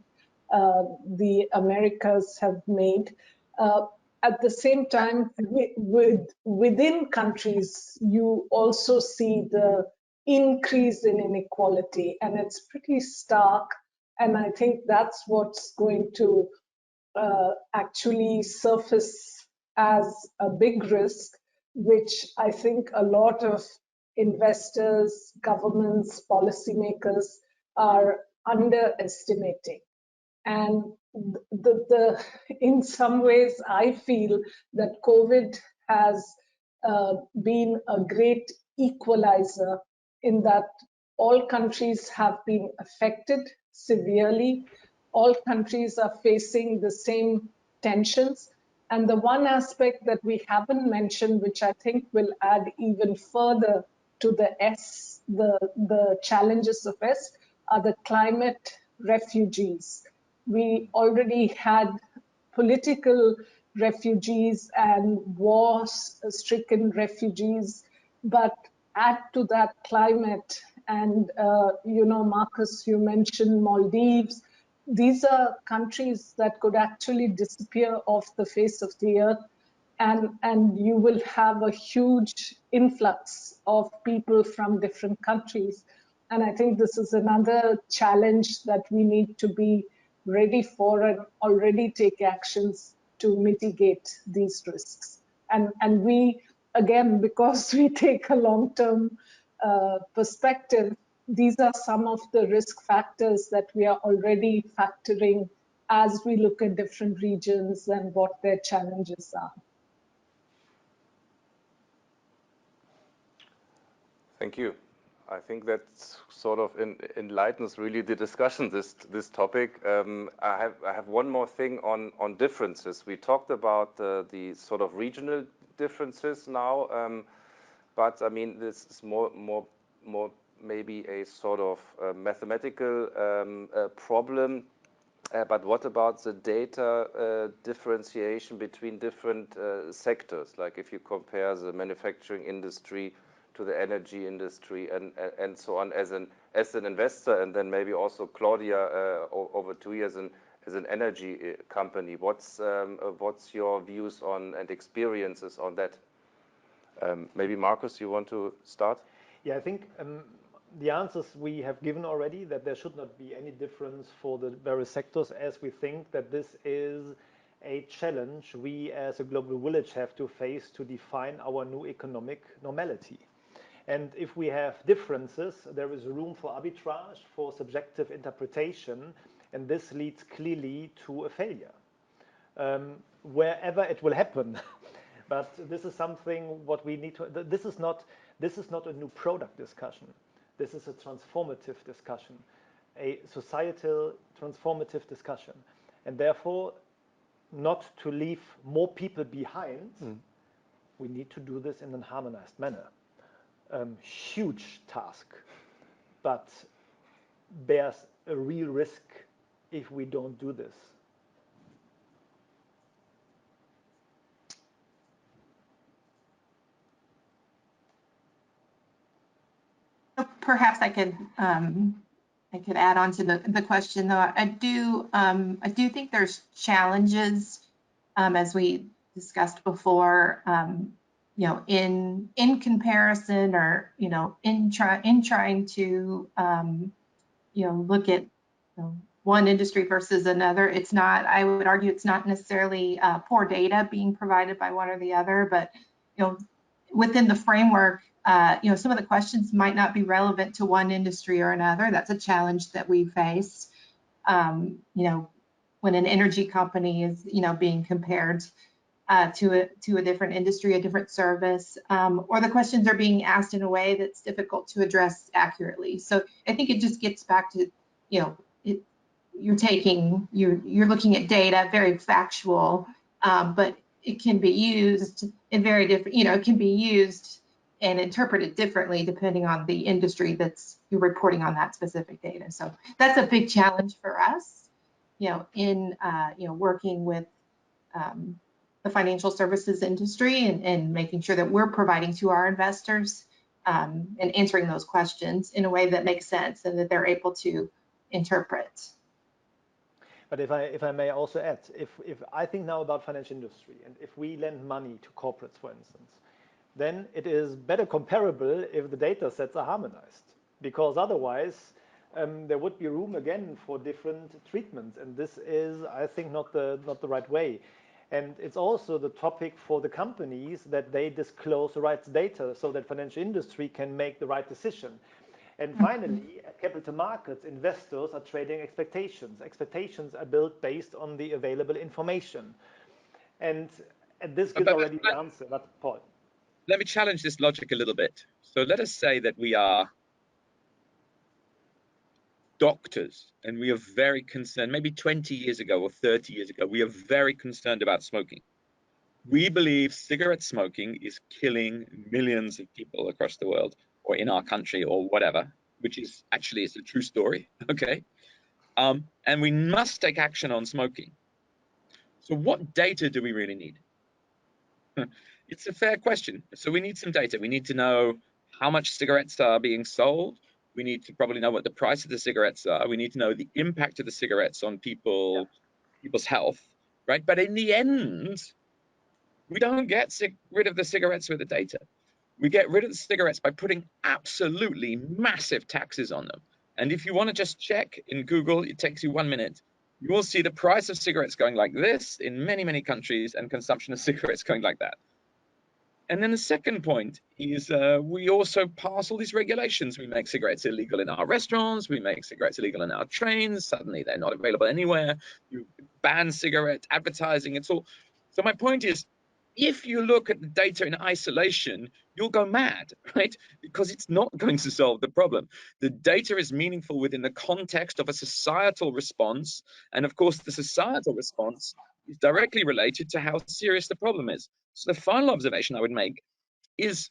the Americas have made. At the same time, within countries, you also see the increase in inequality, and it's pretty stark. And I think that's what's going to actually surface as a big risk, which I think a lot of investors, governments, policymakers are underestimating. And in some ways, I feel that COVID has been a great equalizer in that all countries have been affected severely. All countries are facing the same tensions. And the one aspect that we haven't mentioned, which I think will add even further to the challenges of S, are the climate refugees. We already had political refugees and war-stricken refugees, but add to that climate, and Marcus, you mentioned Maldives. These are countries that could actually disappear off the face of the earth, and you will have a huge influx of people from different countries. And I think this is another challenge that we need to be ready for and already take actions to mitigate these risks. And we, again, because we take a long-term perspective, these are some of the risk factors that we are already factoring as we look at different regions and what their challenges are. Thank you. I think that sort of enlightens really the discussion, this topic. I have one more thing on differences. We talked about the sort of regional differences now, but I mean, this is more maybe a sort of mathematical problem. But what about the data differentiation between different sectors? Like if you compare the manufacturing industry to the energy industry and so on, as an investor, and then maybe also Claudia over 2 years as an energy company. What's your views on and experiences on that? Maybe Marcus, you want to start? Yeah, I think the answers we have given already, that there should not be any difference for the various sectors, as we think that this is a challenge we as a global village have to face to define our new economic normality. And if we have differences, there is room for arbitrage, for subjective interpretation, and this leads clearly to a failure, wherever it will happen. But this is something what we need to. This is not a new product discussion. This is a transformative discussion, a societal transformative discussion, and therefore, not to leave more people behind. We need to do this in a harmonized manner. Huge task, but bears a real risk if we don't do this. Perhaps I could add on to the question, though. I do think there's challenges, as we discussed before, in comparison, or in trying to look at one industry versus another. It's not, I would argue, it's not necessarily poor data being provided by one or the other, but within the framework, some of the questions might not be relevant to one industry or another. That's a challenge that we face. When an energy company is being compared to a different industry, a different service, or the questions are being asked in a way that's difficult to address accurately. So I think it just gets back to, you're looking at data, very factual, but it can be used in very different, it can be used and interpreted differently depending on the industry that's you're reporting on that specific data. So that's a big challenge for us, in working with the financial services industry and making sure that we're providing to our investors and answering those questions in a way that makes sense and that they're able to interpret. But if I may also add, if I think now about financial industry, and if we lend money to corporates, for instance, then it is better comparable if the data sets are harmonized, because otherwise there would be room again for different treatments, and this is, I think, not the right way. And it's also the topic for the companies that they disclose the right data so that financial industry can make the right decision. And finally, at capital markets, investors are trading expectations. Expectations are built based on the available information. And this gives already the answer, but Paul. Let me challenge this logic a little bit. So let us say that we are doctors and we are very concerned, maybe 20 years ago or 30 years ago, we are very concerned about smoking. We believe cigarette smoking is killing millions of people across the world, or in our country, or whatever, which is actually, it's a true story, okay? And we must take action on smoking. So what data do we really need? It's a fair question. So we need some data. We need to know how much cigarettes are being sold. We need to probably know what the price of the cigarettes are. We need to know the impact of the cigarettes on people's health, right? But in the end, we don't get rid of the cigarettes with the data. We get rid of the cigarettes by putting absolutely massive taxes on them. And if you want to just check in Google, it takes you 1 minute. You will see the price of cigarettes going like this in many, many countries, and consumption of cigarettes going like that. And then the second point is we also pass all these regulations. We make cigarettes illegal in our restaurants. We make cigarettes illegal in our trains. Suddenly they're not available anywhere. You ban cigarette advertising. It's all. So my point is, if you look at the data in isolation, you'll go mad, right? Because it's not going to solve the problem. The data is meaningful within the context of a societal response. And of course, the societal response is directly related to how serious the problem is. So the final observation I would make is,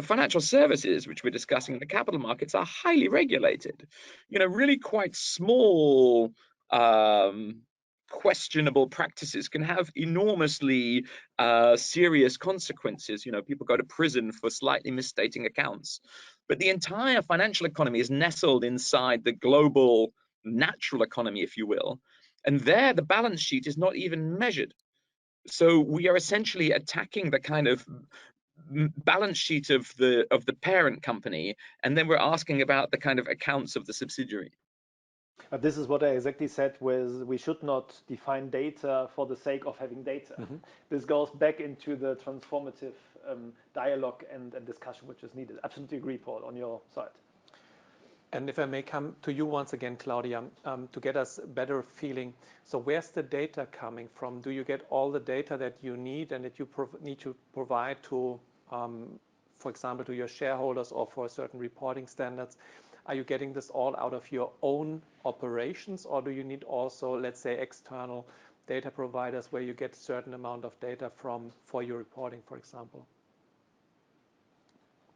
financial services, which we're discussing in the capital markets, are highly regulated. Really quite small, questionable practices can have enormously serious consequences. People go to prison for slightly misstating accounts. But the entire financial economy is nestled inside the global natural economy, if you will. And there, the balance sheet is not even measured. So we are essentially attacking the kind of balance sheet of the parent company, and then we're asking about the kind of accounts of the subsidiary. This is what I exactly said, with we should not define data for the sake of having data. This goes back into the transformative dialogue and discussion which is needed. Absolutely agree, Paul, on your side. And if I may come to you once again, Claudia, to get us a better feeling. So where's the data coming from? Do you get all the data that you need and that you need to provide to, for example, to your shareholders or for certain reporting standards? Are you getting this all out of your own operations, or do you need also, let's say, external data providers where you get a certain amount of data from for your reporting, for example?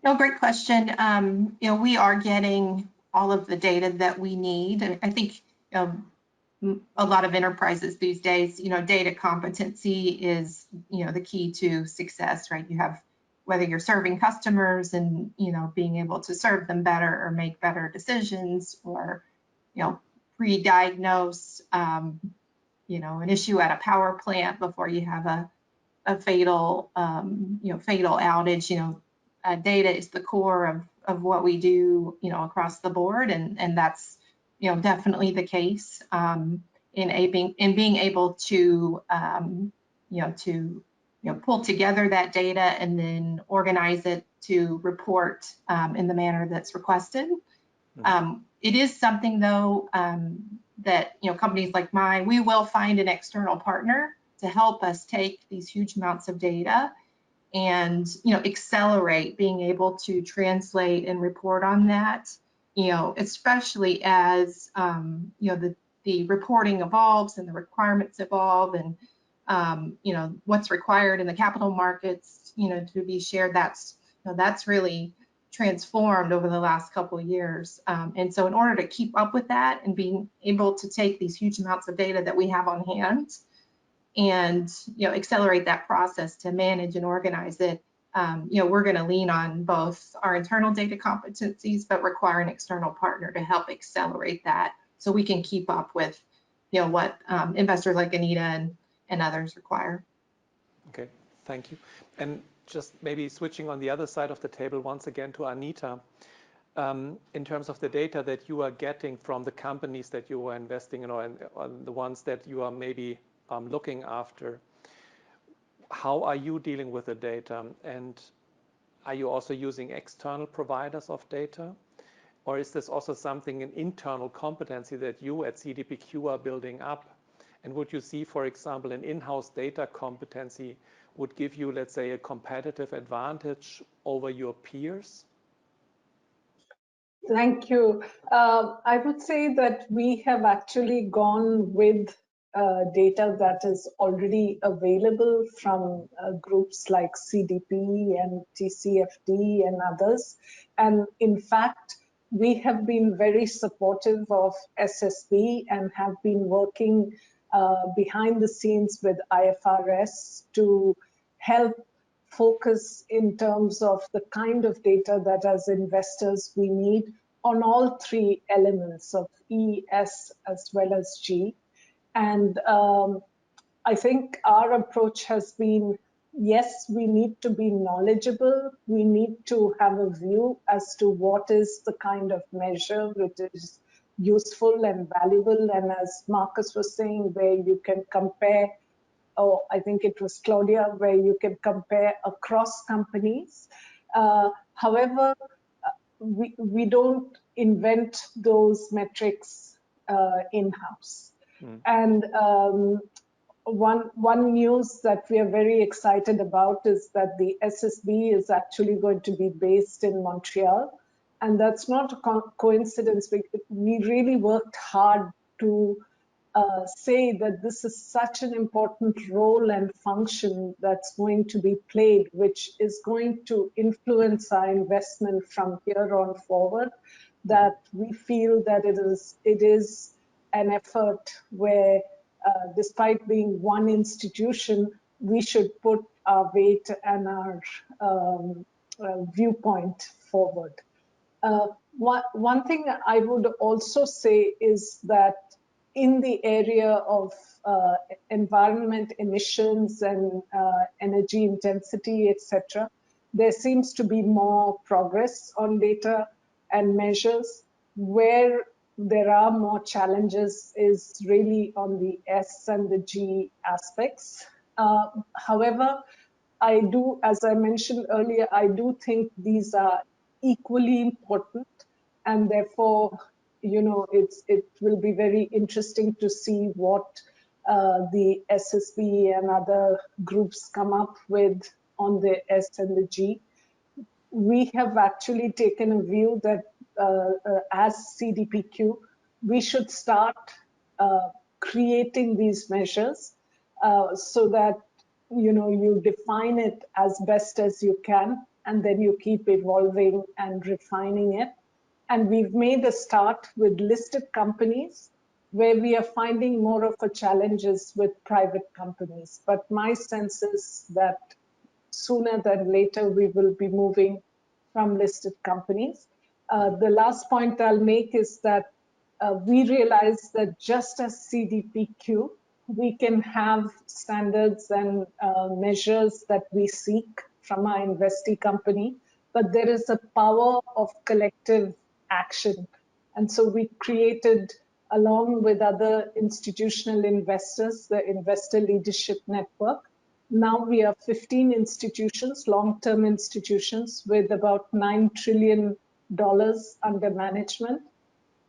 No, great question. We are getting all of the data that we need. I think a lot of enterprises these days, data competency is, the key to success, right? You have, whether you're serving customers and, being able to serve them better or make better decisions, or, pre-diagnose, an issue at a power plant before you have a fatal, fatal outage. Data is the core of what we do, across the board, and that's, definitely the case in being able to, pull together that data and then organize it to report in the manner that's requested. It is something, though, that companies like mine, we will find an external partner to help us take these huge amounts of data and accelerate being able to translate and report on that, especially as the reporting evolves and the requirements evolve, and what's required in the capital markets to be shared. That's really transformed over the last couple of years, and so in order to keep up with that and being able to take these huge amounts of data that we have on hand and accelerate that process to manage and organize it, we're going to lean on both our internal data competencies, but require an external partner to help accelerate that, so we can keep up with what investors like Anita and others require. Okay, thank you. And just maybe switching on the other side of the table once again to Anita, in terms of the data that you are getting from the companies that you are investing in, or the ones that you are maybe looking after, how are you dealing with the data? And are you also using external providers of data? Or is this also something, an internal competency that you at CDPQ are building up? And would you see, for example, an in-house data competency would give you, let's say, a competitive advantage over your peers? Thank you. I would say that we have actually gone with data that is already available from groups like CDP and TCFD and others. And in fact, we have been very supportive of SSB and have been working behind the scenes with IFRS to help focus in terms of the kind of data that as investors we need on all three elements of E, S, as well as G. And I think our approach has been, yes, we need to be knowledgeable. We need to have a view as to what is the kind of measure which is useful and valuable. And as Marcus was saying, where you can compare, or I think it was Claudia, where you can compare across companies. However, we don't invent those metrics in-house. And one news that we are very excited about is that the SSB is actually going to be based in Montreal. And that's not a coincidence. We really worked hard to say that this is such an important role and function that's going to be played, which is going to influence our investment from here on forward, that we feel that it is an effort where despite being one institution, we should put our weight and our viewpoint forward. One thing I would also say is that in the area of environment emissions and energy intensity, etc., there seems to be more progress on data and measures. Where there are more challenges is really on the S and the G aspects. However, I do, as I mentioned earlier, I do think these are equally important, and therefore, it will be very interesting to see what the SSB and other groups come up with on the S and the G. We have actually taken a view that as CDPQ, we should start creating these measures so that you define it as best as you can, and then you keep evolving and refining it. And we've made a start with listed companies where we are finding more of a challenges with private companies. But my sense is that sooner than later, we will be moving from listed companies. The last point I'll make is that we realize that just as CDPQ, we can have standards and measures that we seek from our investee company, but there is a power of collective action. And so we created, along with other institutional investors, the Investor Leadership Network. Now we are 15 institutions, long-term institutions, with about $9 trillion under management.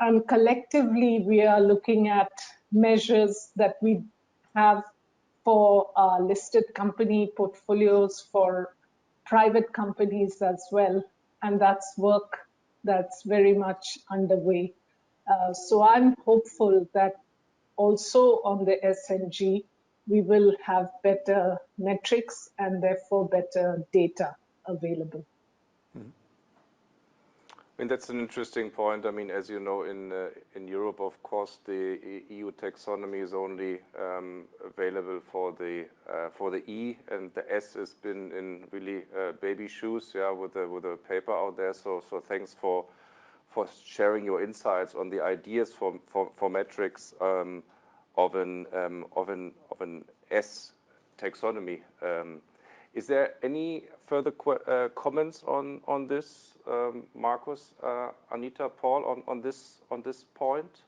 And collectively, we are looking at measures that we have for our listed company portfolios, for private companies as well. And that's work that's very much underway. So I'm hopeful that also on the SNG, we will have better metrics and therefore better data available. I mean, that's an interesting point. I mean, as you know, in Europe, of course, the EU taxonomy is only available for the E, and the S has been in really baby shoes, yeah, with the paper out there. So thanks for sharing your insights on the ideas for metrics of an S taxonomy. Is there any further comments on this, Marcus, Anita, Paul, on this point?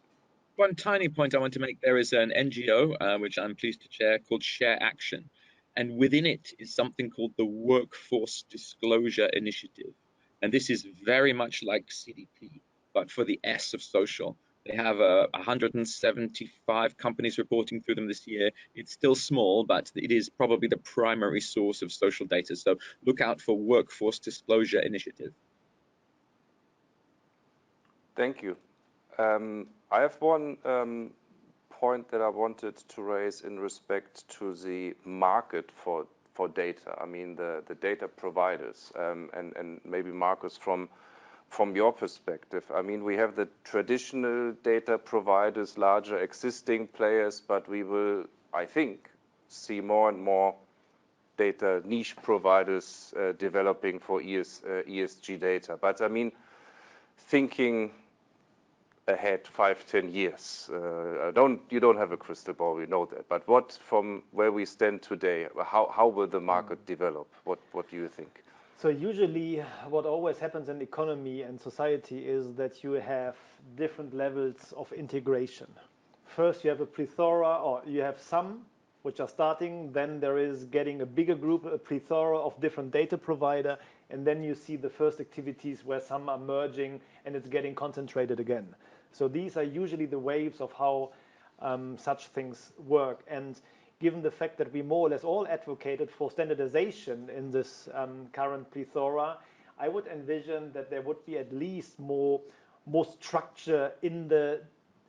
One tiny point I want to make: there is an NGO which I'm pleased to chair called Share Action, and within it is something called the Workforce Disclosure Initiative, and this is very much like CDP, but for the S of social. They have 175 companies reporting through them this year. It's still small, but it is probably the primary source of social data. So look out for Workforce Disclosure Initiative. Thank you. I have one point that I wanted to raise in respect to the market for data. I mean, the data providers, and maybe Marcus, from your perspective. I mean, we have the traditional data providers, larger existing players, but we will, I think, see more and more data niche providers developing for ESG data. But I mean, thinking ahead 5-10 years, you don't have a crystal ball, we know that. But what, from where we stand today, how will the market develop? What do you think? So usually what always happens in economy and society is that you have different levels of integration. First you have a plethora, or you have some which are starting, then there is getting a bigger group, a plethora of different data provider, and then you see the first activities where some are merging and it's getting concentrated again. So these are usually the waves of how such things work. And given the fact that we more or less all advocated for standardization in this current plethora, I would envision that there would be at least more structure in the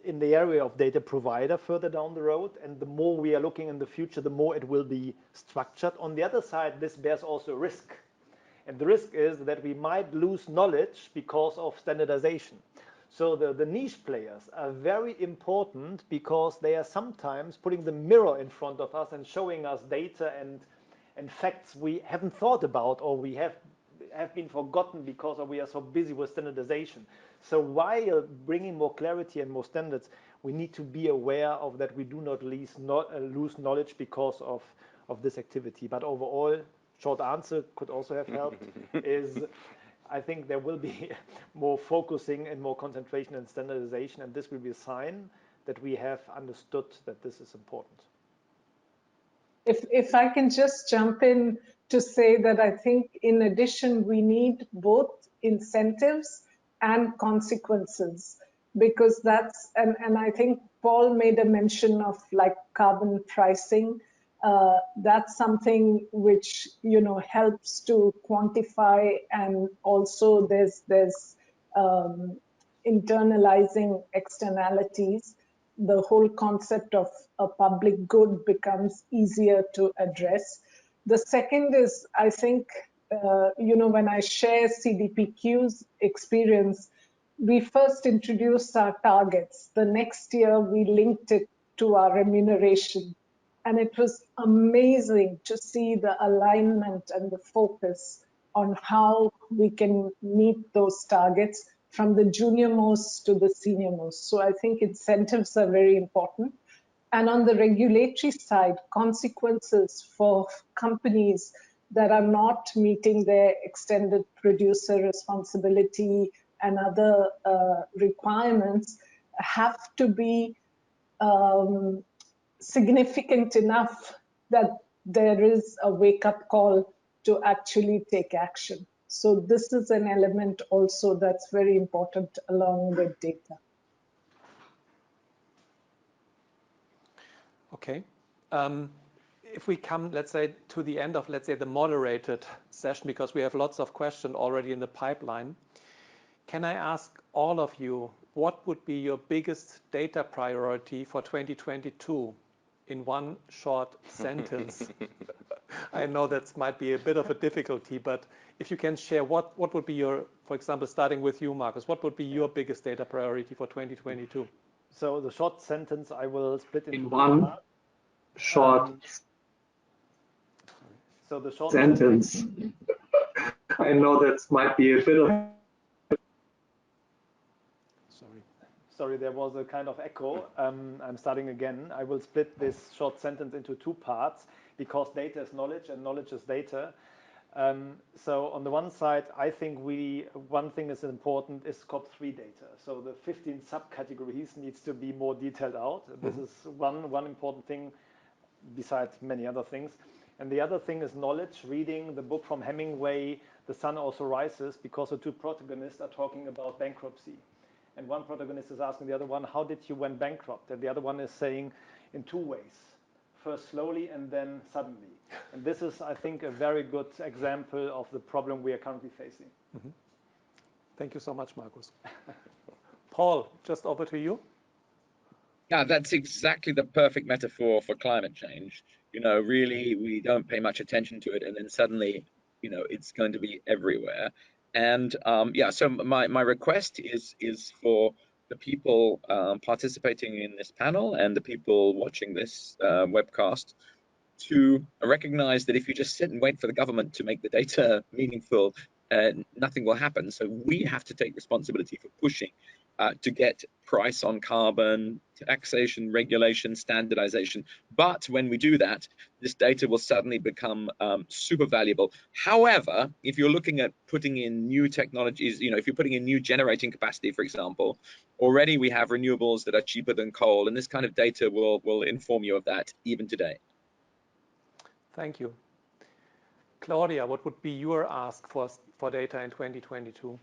area of data provider further down the road, and the more we are looking in the future, the more it will be structured. On the other side, this bears also risk, and the risk is that we might lose knowledge because of standardization. So the niche players are very important because they are sometimes putting the mirror in front of us and showing us data and facts we haven't thought about, or we have been forgotten because we are so busy with standardization. So while bringing more clarity and more standards, we need to be aware of that we do not lose knowledge because of this activity. But overall, short answer could also have helped is I think there will be more focusing and more concentration and standardization, and this will be a sign that we have understood that this is important. If I can just jump in to say that I think in addition, we need both incentives and consequences, because that's, and I think Paul made a mention of like carbon pricing. That's something which, you know, helps to quantify, and also there's internalizing externalities. The whole concept of a public good becomes easier to address. The second is, I think, you know, when I share CDPQ's experience, we first introduced our targets. The next year, we linked it to our remuneration. And it was amazing to see the alignment and the focus on how we can meet those targets from the junior most to the senior most. So I think incentives are very important. And on the regulatory side, consequences for companies that are not meeting their extended producer responsibility and other requirements have to be significant enough that there is a wake-up call to actually take action. So this is an element also that's very important along with data. Okay. If we come, let's say, to the end of, let's say, the moderated session, because we have lots of questions already in the pipeline, can I ask all of you, what would be your biggest data priority for 2022 in one short sentence? I know that might be a bit of a difficulty, but if you can share what would be your, for example, starting with you, Markus, what would be your biggest data priority for 2022? So the short sentence I will split into one short so the short sentence. I know that might be a bit of. Sorry, there was a kind of echo. I'm starting again. I will split this short sentence into two parts because data is knowledge and knowledge is data. So on the one side, I think one thing is important is scope 3 data. So the 15 subcategories needs to be more detailed out. This is one important thing besides many other things. And the other thing is knowledge, reading the book from Hemingway, The Sun Also Rises, because the two protagonists are talking about bankruptcy. And one protagonist is asking the other one, how did you went bankrupt? And the other one is saying, in two ways. First slowly and then suddenly. And this is, I think, a very good example of the problem we are currently facing. Mm-hmm. Thank you so much, Markus. Paul, just over to you. Yeah, that's exactly the perfect metaphor for climate change. You know, really, we don't pay much attention to it, and then suddenly, you know, it's going to be everywhere. And yeah, so my request is for the people participating in this panel and the people watching this webcast to recognize that if you just sit and wait for the government to make the data meaningful, nothing will happen. So we have to take responsibility for pushing to get price on carbon, taxation, regulation, standardization. But when we do that, this data will suddenly become super valuable. However, if you're looking at putting in new technologies, if you're putting in new generating capacity, for example, already we have renewables that are cheaper than coal, and this kind of data will inform you of that even today. Thank you. Claudia, what would be your ask for data in 2022?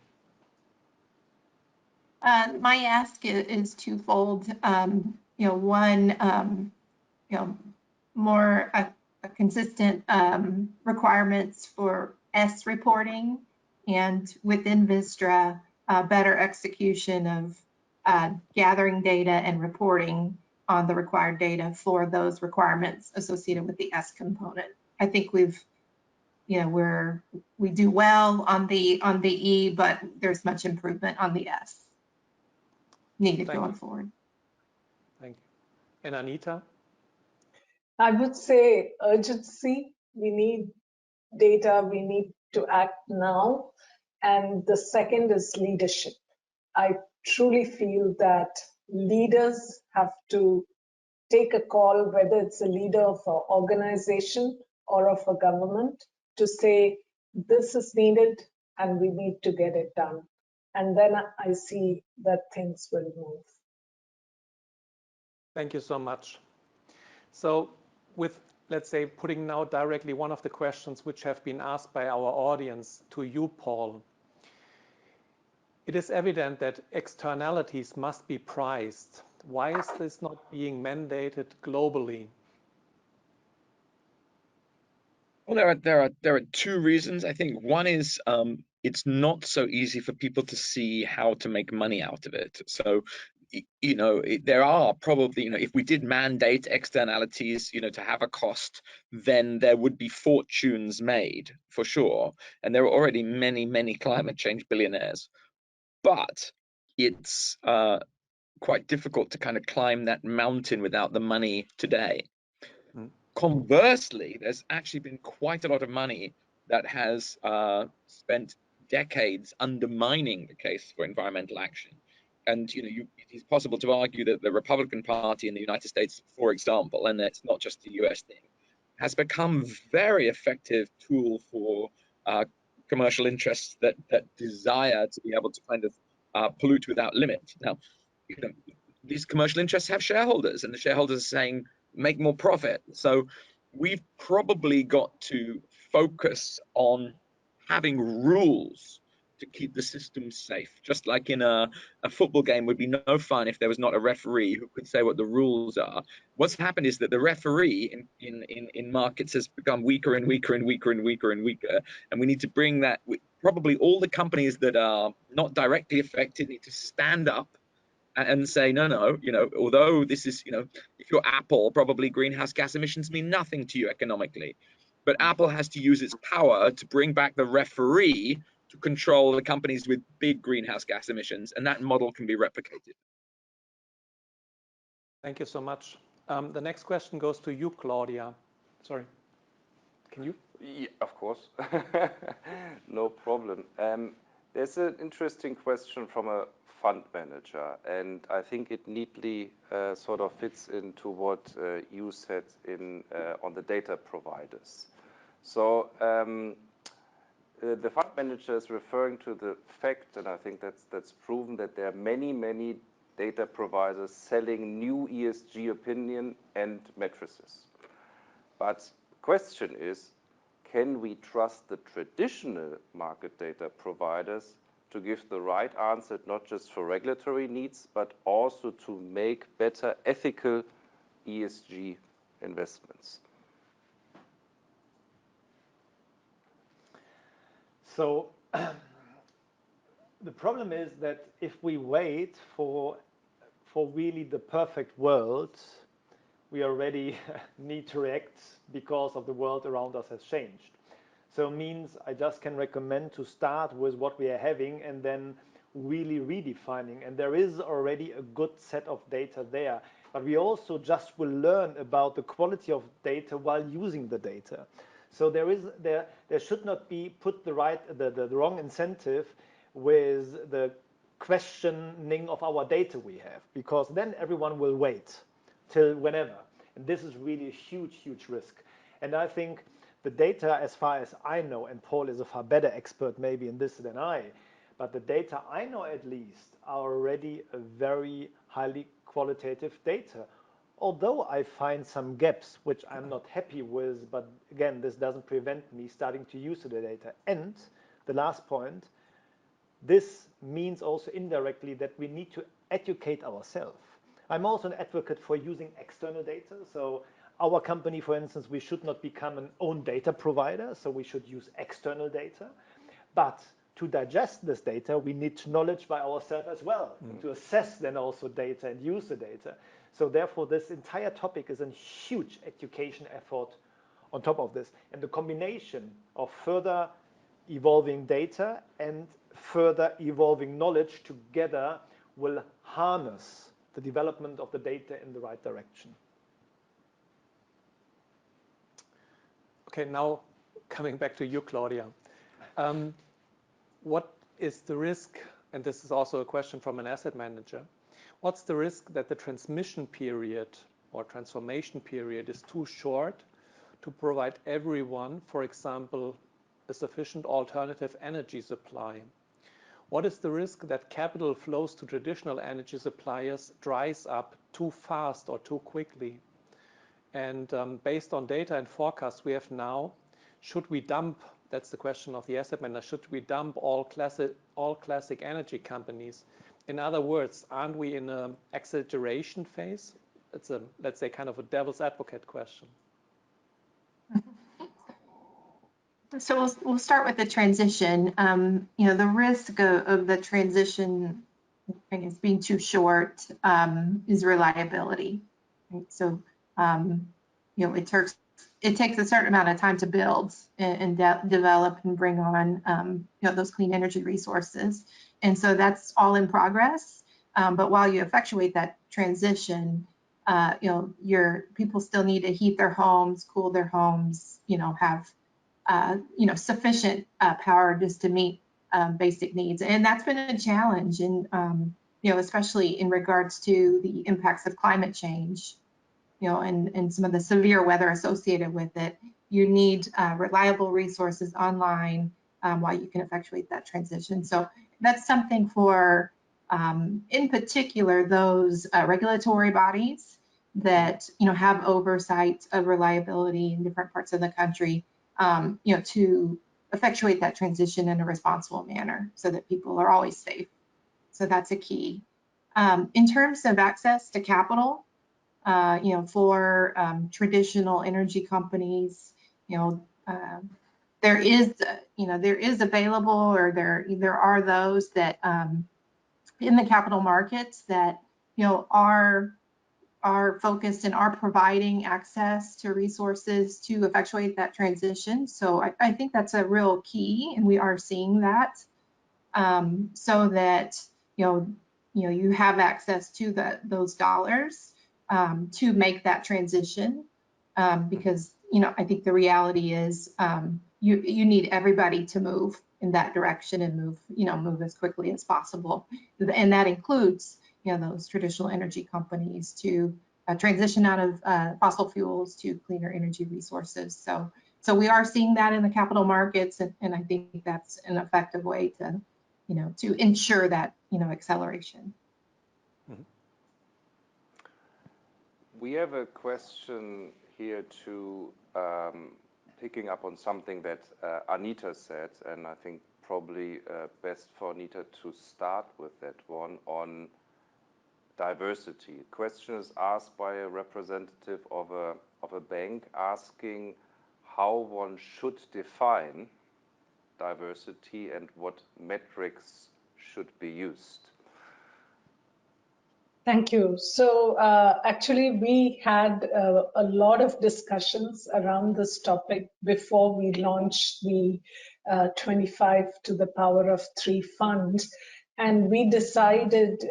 My ask is twofold. One, more consistent requirements for S reporting, and within Vistra, better execution of gathering data and reporting on the required data for those requirements associated with the S component. I think we do well on the E, but there's much improvement on the S needed going forward. Thank you. And Anita? I would say urgency. We need data, we need to act now. And the second is leadership. I truly feel that leaders have to take a call, whether it's a leader of an organization or of a government, to say, this is needed and we need to get it done. And then I see that things will move. Thank you so much. So with, let's say, putting now directly one of the questions which have been asked by our audience to you, Paul, it is evident that externalities must be priced. Why is this not being mandated globally? Well, there are two reasons. I think one is it's not so easy for people to see how to make money out of it. So, there are probably, if we did mandate externalities, to have a cost, then there would be fortunes made for sure. And there are already many, many climate change billionaires. But it's quite difficult to kind of climb that mountain without the money today. Conversely, there's actually been quite a lot of money that has spent decades undermining the case for environmental action. And it is possible to argue that the Republican Party in the United States, for example, and it's not just a US thing, has become very effective tool for commercial interests that desire to be able to kind of pollute without limit. Now, these commercial interests have shareholders, and the shareholders are saying, make more profit. So we've probably got to focus on having rules to keep the system safe. Just like in a football game would be no fun if there was not a referee who could say what the rules are. What's happened is that the referee in markets has become weaker and weaker and weaker and weaker and weaker. And we need to bring that, probably all the companies that are not directly affected need to stand up and say, no, although this is, if you're Apple, probably greenhouse gas emissions mean nothing to you economically. But Apple has to use its power to bring back the referee to control the companies with big greenhouse gas emissions, and that model can be replicated. Thank you so much. The next question goes to you, Claudia. Sorry, can you? Yeah, of course, no problem. There's an interesting question from a fund manager, and I think it neatly sort of fits into what you said on the data providers. So the fund manager is referring to the fact, and I think that's proven, that there are many data providers selling new ESG opinion and matrices. But the question is, can we trust the traditional market data providers to give the right answer, not just for regulatory needs, but also to make better ethical ESG investments? So the problem is that if we wait for really the perfect world, we already need to react because of the world around us has changed. So it means I just can recommend to start with what we are having and then really redefining. And there is already a good set of data there. but we also just will learn about the quality of data while using the data. So there should not be put the wrong incentive with the questioning of our data we have, because then everyone will wait till whenever. And this is really a huge, huge risk. And I think the data, as far as I know, and Paul is a far better expert maybe in this than I, but the data I know at least are already a very highly qualitative data. Although I find some gaps which I'm not happy with, but again, this doesn't prevent me starting to use the data. And the last point, this means also indirectly that we need to educate ourselves. I'm also an advocate for using external data. So our company, for instance, we should not become an own data provider, so we should use external data. But to digest this data, we need knowledge by ourselves as well, to assess then also data and use the data. So therefore, this entire topic is a huge education effort on top of this. And the combination of further evolving data and further evolving knowledge together will harness the development of the data in the right direction. Okay, now coming back to you, Claudia. What is the risk, and this is also a question from an asset manager, what's the risk that the transmission period or transformation period is too short to provide everyone, for example, a sufficient alternative energy supply? What is the risk that capital flows to traditional energy suppliers dries up too fast or too quickly? And based on data and forecasts we have now, should we dump, that's the question of the asset manager, should we dump all classic energy companies? In other words, aren't we in an exaggeration phase? It's a, let's say, kind of a devil's advocate question. So we'll start with the transition. The risk of the transition, I guess, being too short is reliability. Right? So, it takes a certain amount of time to build and develop and bring on, those clean energy resources. And so that's all in progress. But while you effectuate that transition, your people still need to heat their homes, cool their homes, have sufficient power just to meet basic needs. And that's been a challenge, and especially in regards to the impacts of climate change, and some of the severe weather associated with it. You need reliable resources online while you can effectuate that transition. So that's something for, in particular, those regulatory bodies that have oversight of reliability in different parts of the country, to effectuate that transition in a responsible manner so that people are always safe. So that's a key. In terms of access to capital, for traditional energy companies, there is available, or there are those that in the capital markets that are focused and are providing access to resources to effectuate that transition. So I think that's a real key, and we are seeing that, so that you have access to those dollars to make that transition, because I think the reality is you need everybody to move in that direction and move as quickly as possible, and that includes those traditional energy companies to transition out of fossil fuels to cleaner energy resources. So we are seeing that in the capital markets, and I think that's an effective way to ensure that acceleration. We have a question here to picking up on something that Anita said, and I think probably best for Anita to start with that one on diversity. The question is asked by a representative of a bank, asking how one should define diversity and what metrics should be used. Thank you. So actually, we had a lot of discussions around this topic before we launched the 25 to the power of 3 fund. And we decided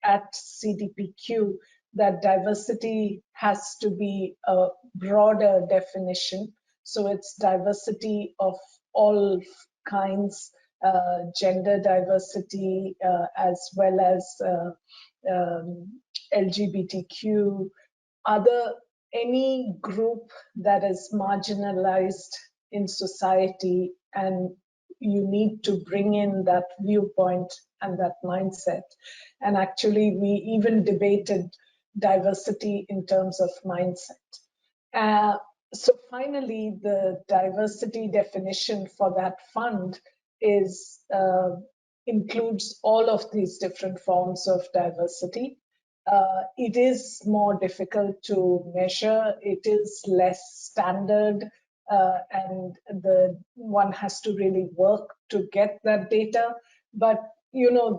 at CDPQ that diversity has to be a broader definition. So it's diversity of all kinds, gender diversity, as well as LGBTQ, any group that is marginalized in society, and you need to bring in that viewpoint and that mindset. And actually, we even debated diversity in terms of mindset. So finally, the diversity definition for that fund is includes all of these different forms of diversity. It is more difficult to measure. It is less standard, and one has to really work to get that data. But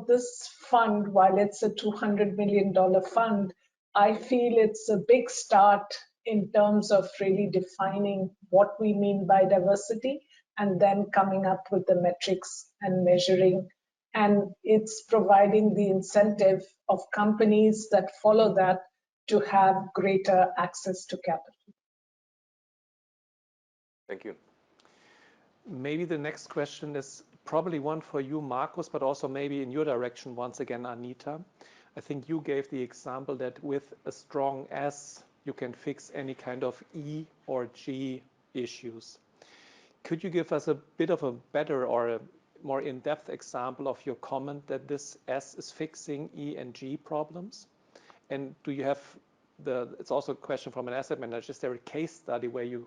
this fund, while it's a $200 million fund, I feel it's a big start in terms of really defining what we mean by diversity and then coming up with the metrics and measuring. And it's providing the incentive of companies that follow that to have greater access to capital. Thank you. Maybe the next question is probably one for you, Markus, but also maybe in your direction once again, Anita. I think you gave the example that with a strong S, you can fix any kind of E or G issues. Could you give us a bit of a better or a more in-depth example of your comment that this S is fixing E and G problems? And do you have it's also a question from an asset manager, is there a case study where you're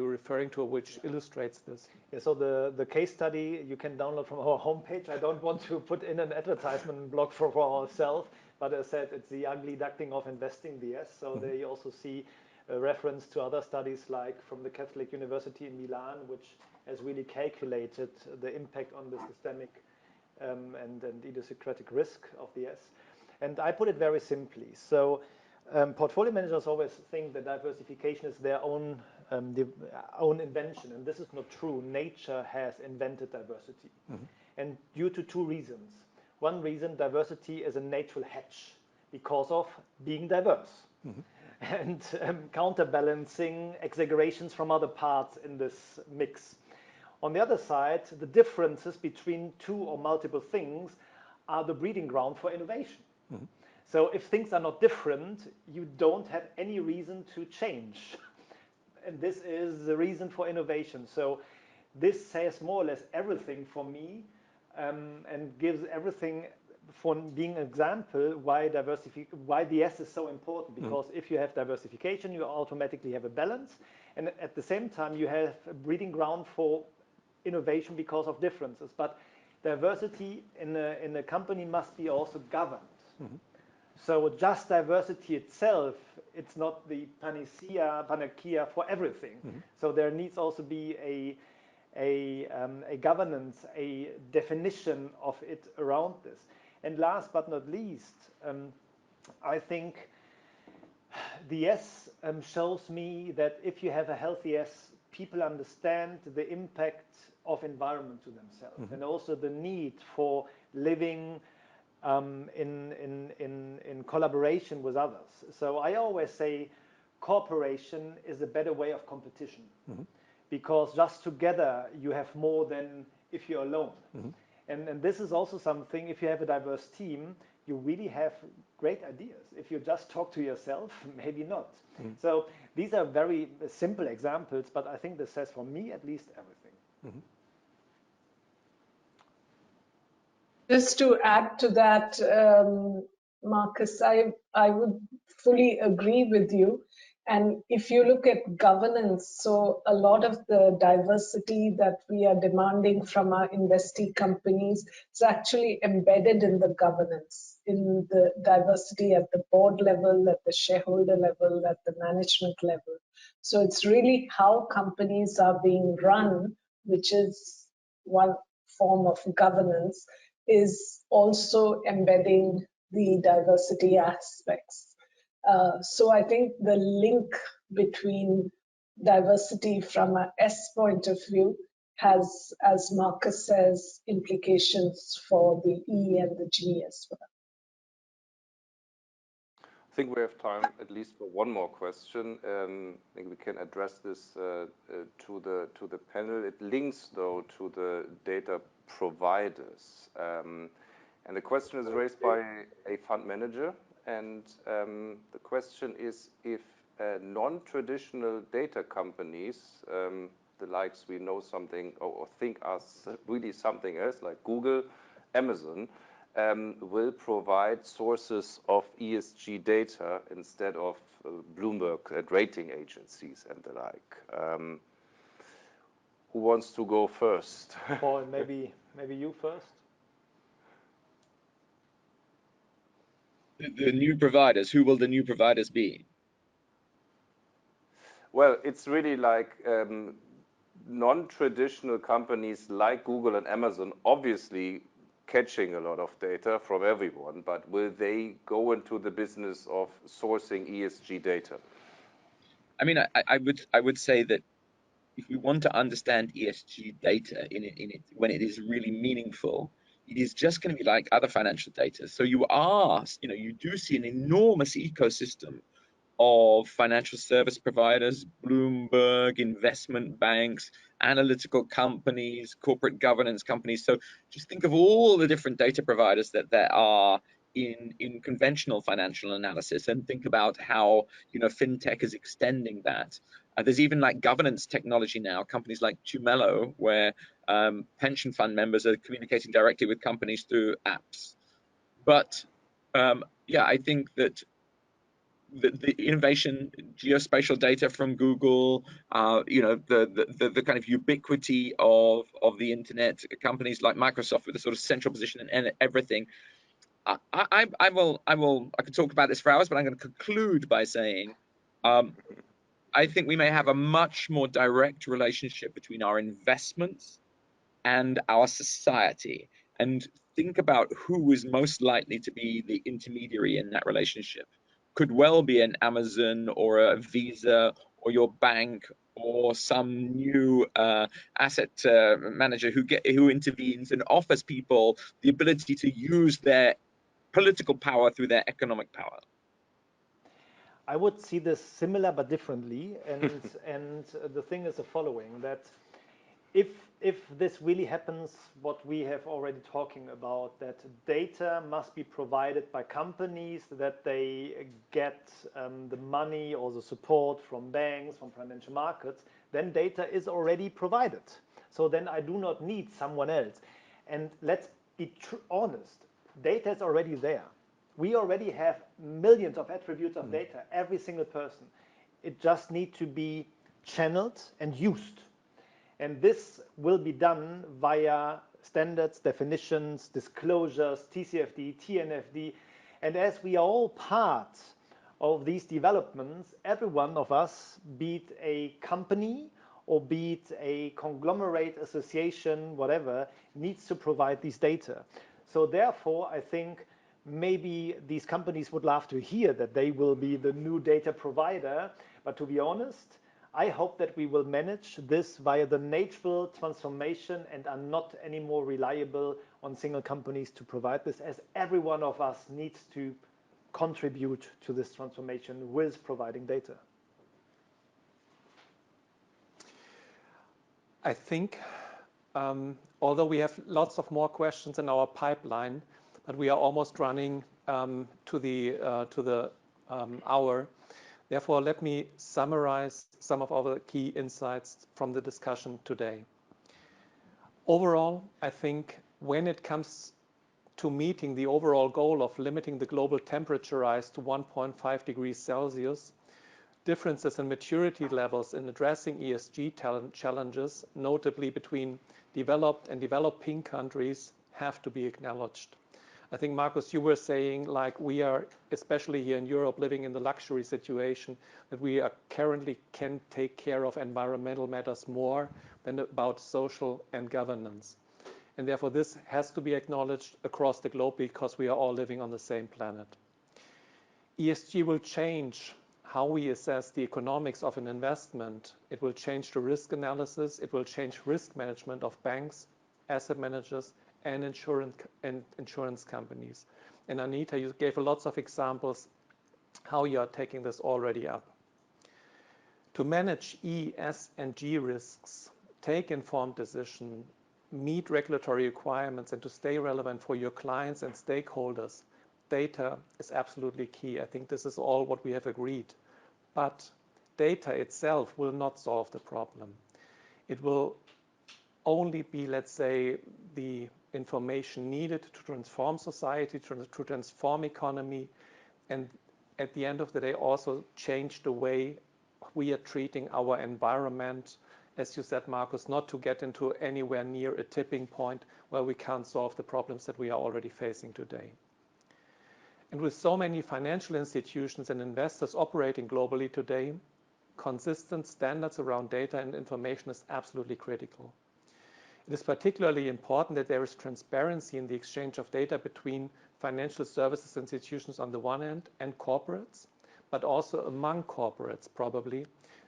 referring to which illustrates this? Yeah, so the case study you can download from our homepage. I don't want to put in an advertisement block for ourselves, but as I said, it's the ugly duckling of investing, the S. So there you also see a reference to other studies like from the Catholic University in Milan, which has really calculated the impact on the systemic and idiosyncratic risk of the S. And I put it very simply. So portfolio managers always think that diversification is their own invention, and this is not true. Nature has invented diversity, and due to two reasons. One reason, diversity is a natural hedge because of being diverse and counterbalancing exaggerations from other parts in this mix. On the other side, the differences between two or multiple things are the breeding ground for innovation. So if things are not different, you don't have any reason to change. And this is the reason for innovation. So this says more or less everything for me, and gives everything for being an example why the S is so important. Because if you have diversification, you automatically have a balance, and at the same time you have a breeding ground for innovation because of differences. But diversity in a company must be also governed. So just diversity itself, it's not the panacea for everything. So there needs also be a governance, a definition of it around this. And last but not least, I think the S shows me that if you have a healthy S, people understand the impact of environment to themselves, and also the need for living in collaboration with others. So I always say cooperation is a better way of competition, because just together you have more than if you're alone. And this is also something, if you have a diverse team, you really have great ideas. If you just talk to yourself, maybe not. So these are very simple examples, but I think this says, for me at least, everything. Just to add to that, Markus, I would fully agree with you. And if you look at governance, so a lot of the diversity that we are demanding from our investee companies is actually embedded in the governance, in the diversity at the board level, at the shareholder level, at the management level. So it's really how companies are being run, which is one form of governance, is also embedding the diversity aspects. So I think the link between diversity from a S point of view has, as Markus says, implications for the E and the G as well. I think we have time at least for one more question. I think we can address this to the panel. It links though to the data providers, and the question is raised by a fund manager. And the question is if non-traditional data companies, the likes we know something or think are really something else, like Google, Amazon, will provide sources of ESG data instead of Bloomberg and rating agencies and the like. Who wants to go first? Paul, maybe you first. The new providers, who will the new providers be? Well, it's really like non-traditional companies like Google and Amazon, obviously catching a lot of data from everyone, but will they go into the business of sourcing ESG data? I mean, I would say that if we want to understand ESG data when it is really meaningful, it is just going to be like other financial data. So you do see an enormous ecosystem of financial service providers, Bloomberg, investment banks, analytical companies, corporate governance companies. So just think of all the different data providers that there are in conventional financial analysis, and think about how fintech is extending that. There's even like governance technology now, companies like Tumelo, where pension fund members are communicating directly with companies through apps. But yeah, I think that the innovation, geospatial data from Google, the kind of ubiquity of the internet, companies like Microsoft with a sort of central position and everything. I could talk about this for hours, but I'm going to conclude by saying, I think we may have a much more direct relationship between our investments and our society, and think about who is most likely to be the intermediary in that relationship. Could well be an Amazon or a Visa or your bank or some new asset manager who intervenes and offers people the ability to use their political power through their economic power. I would see this similar but differently, and the thing is the following: that if this really happens, what we have already talking about, that data must be provided by companies, that they get the money or the support from banks, from financial markets, then data is already provided. So then I do not need someone else. And let's be honest, data is already there. We already have millions of attributes of data, every single person. It just needs to be channeled and used. And this will be done via standards, definitions, disclosures, TCFD, TNFD. And as we are all part of these developments, every one of us, be it a company or be it a conglomerate, association, whatever, needs to provide these data. So therefore, I think maybe these companies would love to hear that they will be the new data provider. But to be honest, I hope that we will manage this via the natural transformation and are not anymore reliable on single companies to provide this, as every one of us needs to contribute to this transformation with providing data. I think, although we have lots of more questions in our pipeline, but we are almost running to the hour. Therefore, let me summarize some of our key insights from the discussion today. Overall, I think when it comes to meeting the overall goal of limiting the global temperature rise to 1.5 degrees Celsius, differences in maturity levels in addressing ESG challenges, notably between developed and developing countries, have to be acknowledged. I think, Markus, you were saying, like, we are, especially here in Europe, living in the luxury situation that we are currently can take care of environmental matters more than about social and governance. And therefore, this has to be acknowledged across the globe because we are all living on the same planet. ESG will change how we assess the economics of an investment. It will change the risk analysis. It will change risk management of banks, asset managers, and insurance companies. And Anita, you gave lots of examples how you are taking this already up. To manage E, S, and G risks, take informed decisions, meet regulatory requirements, and to stay relevant for your clients and stakeholders, data is absolutely key. I think this is all what we have agreed. But data itself will not solve the problem. It will only be, let's say, the information needed to transform society, to transform economy, and at the end of the day also change the way we are treating our environment, as you said, Markus, not to get into anywhere near a tipping point where we can't solve the problems that we are already facing today. And with so many financial institutions and investors operating globally today, consistent standards around data and information is absolutely critical. It is particularly important that there is transparency in the exchange of data between financial services institutions on the one hand and corporates, but also among corporates probably,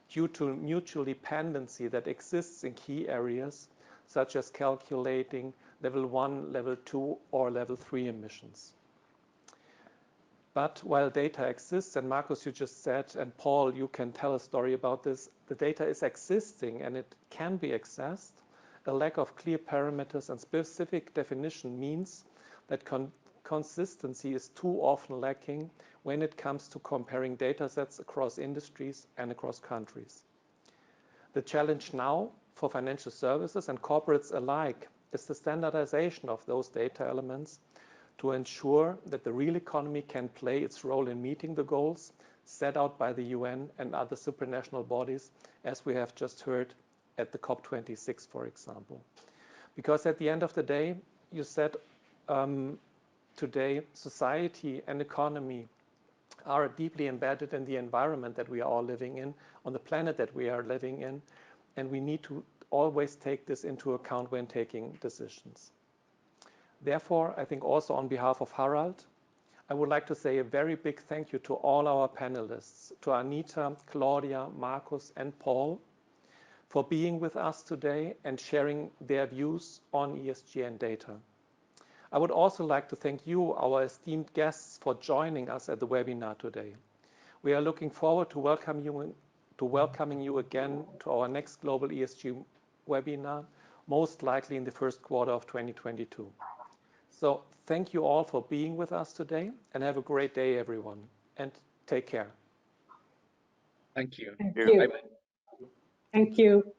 due to mutual dependency that exists in key areas, such as calculating level 1, level 2, or level 3 emissions. But while data exists, and Markus, you just said, and Paul, you can tell a story about this, the data is existing and it can be accessed. A lack of clear parameters and specific definition means that consistency is too often lacking when it comes to comparing data sets across industries and across countries. The challenge now for financial services and corporates alike is the standardization of those data elements to ensure that the real economy can play its role in meeting the goals set out by the UN and other supranational bodies, as we have just heard at the COP26, for example. Because at the end of the day, you said today, society and economy are deeply embedded in the environment that we are all living in, on the planet that we are living in, and we need to always take this into account when taking decisions. Therefore, I think also on behalf of Harald, I would like to say a very big thank you to all our panelists, to Anita, Claudia, Markus, and Paul, for being with us today and sharing their views on ESG and data. I would also like to thank you, our esteemed guests, for joining us at the webinar today. We are looking forward to welcoming you again to our next Global ESG webinar, most likely in the first quarter of 2022. So thank you all for being with us today, and have a great day, everyone, and take care. Thank you. Thank you. Thank you.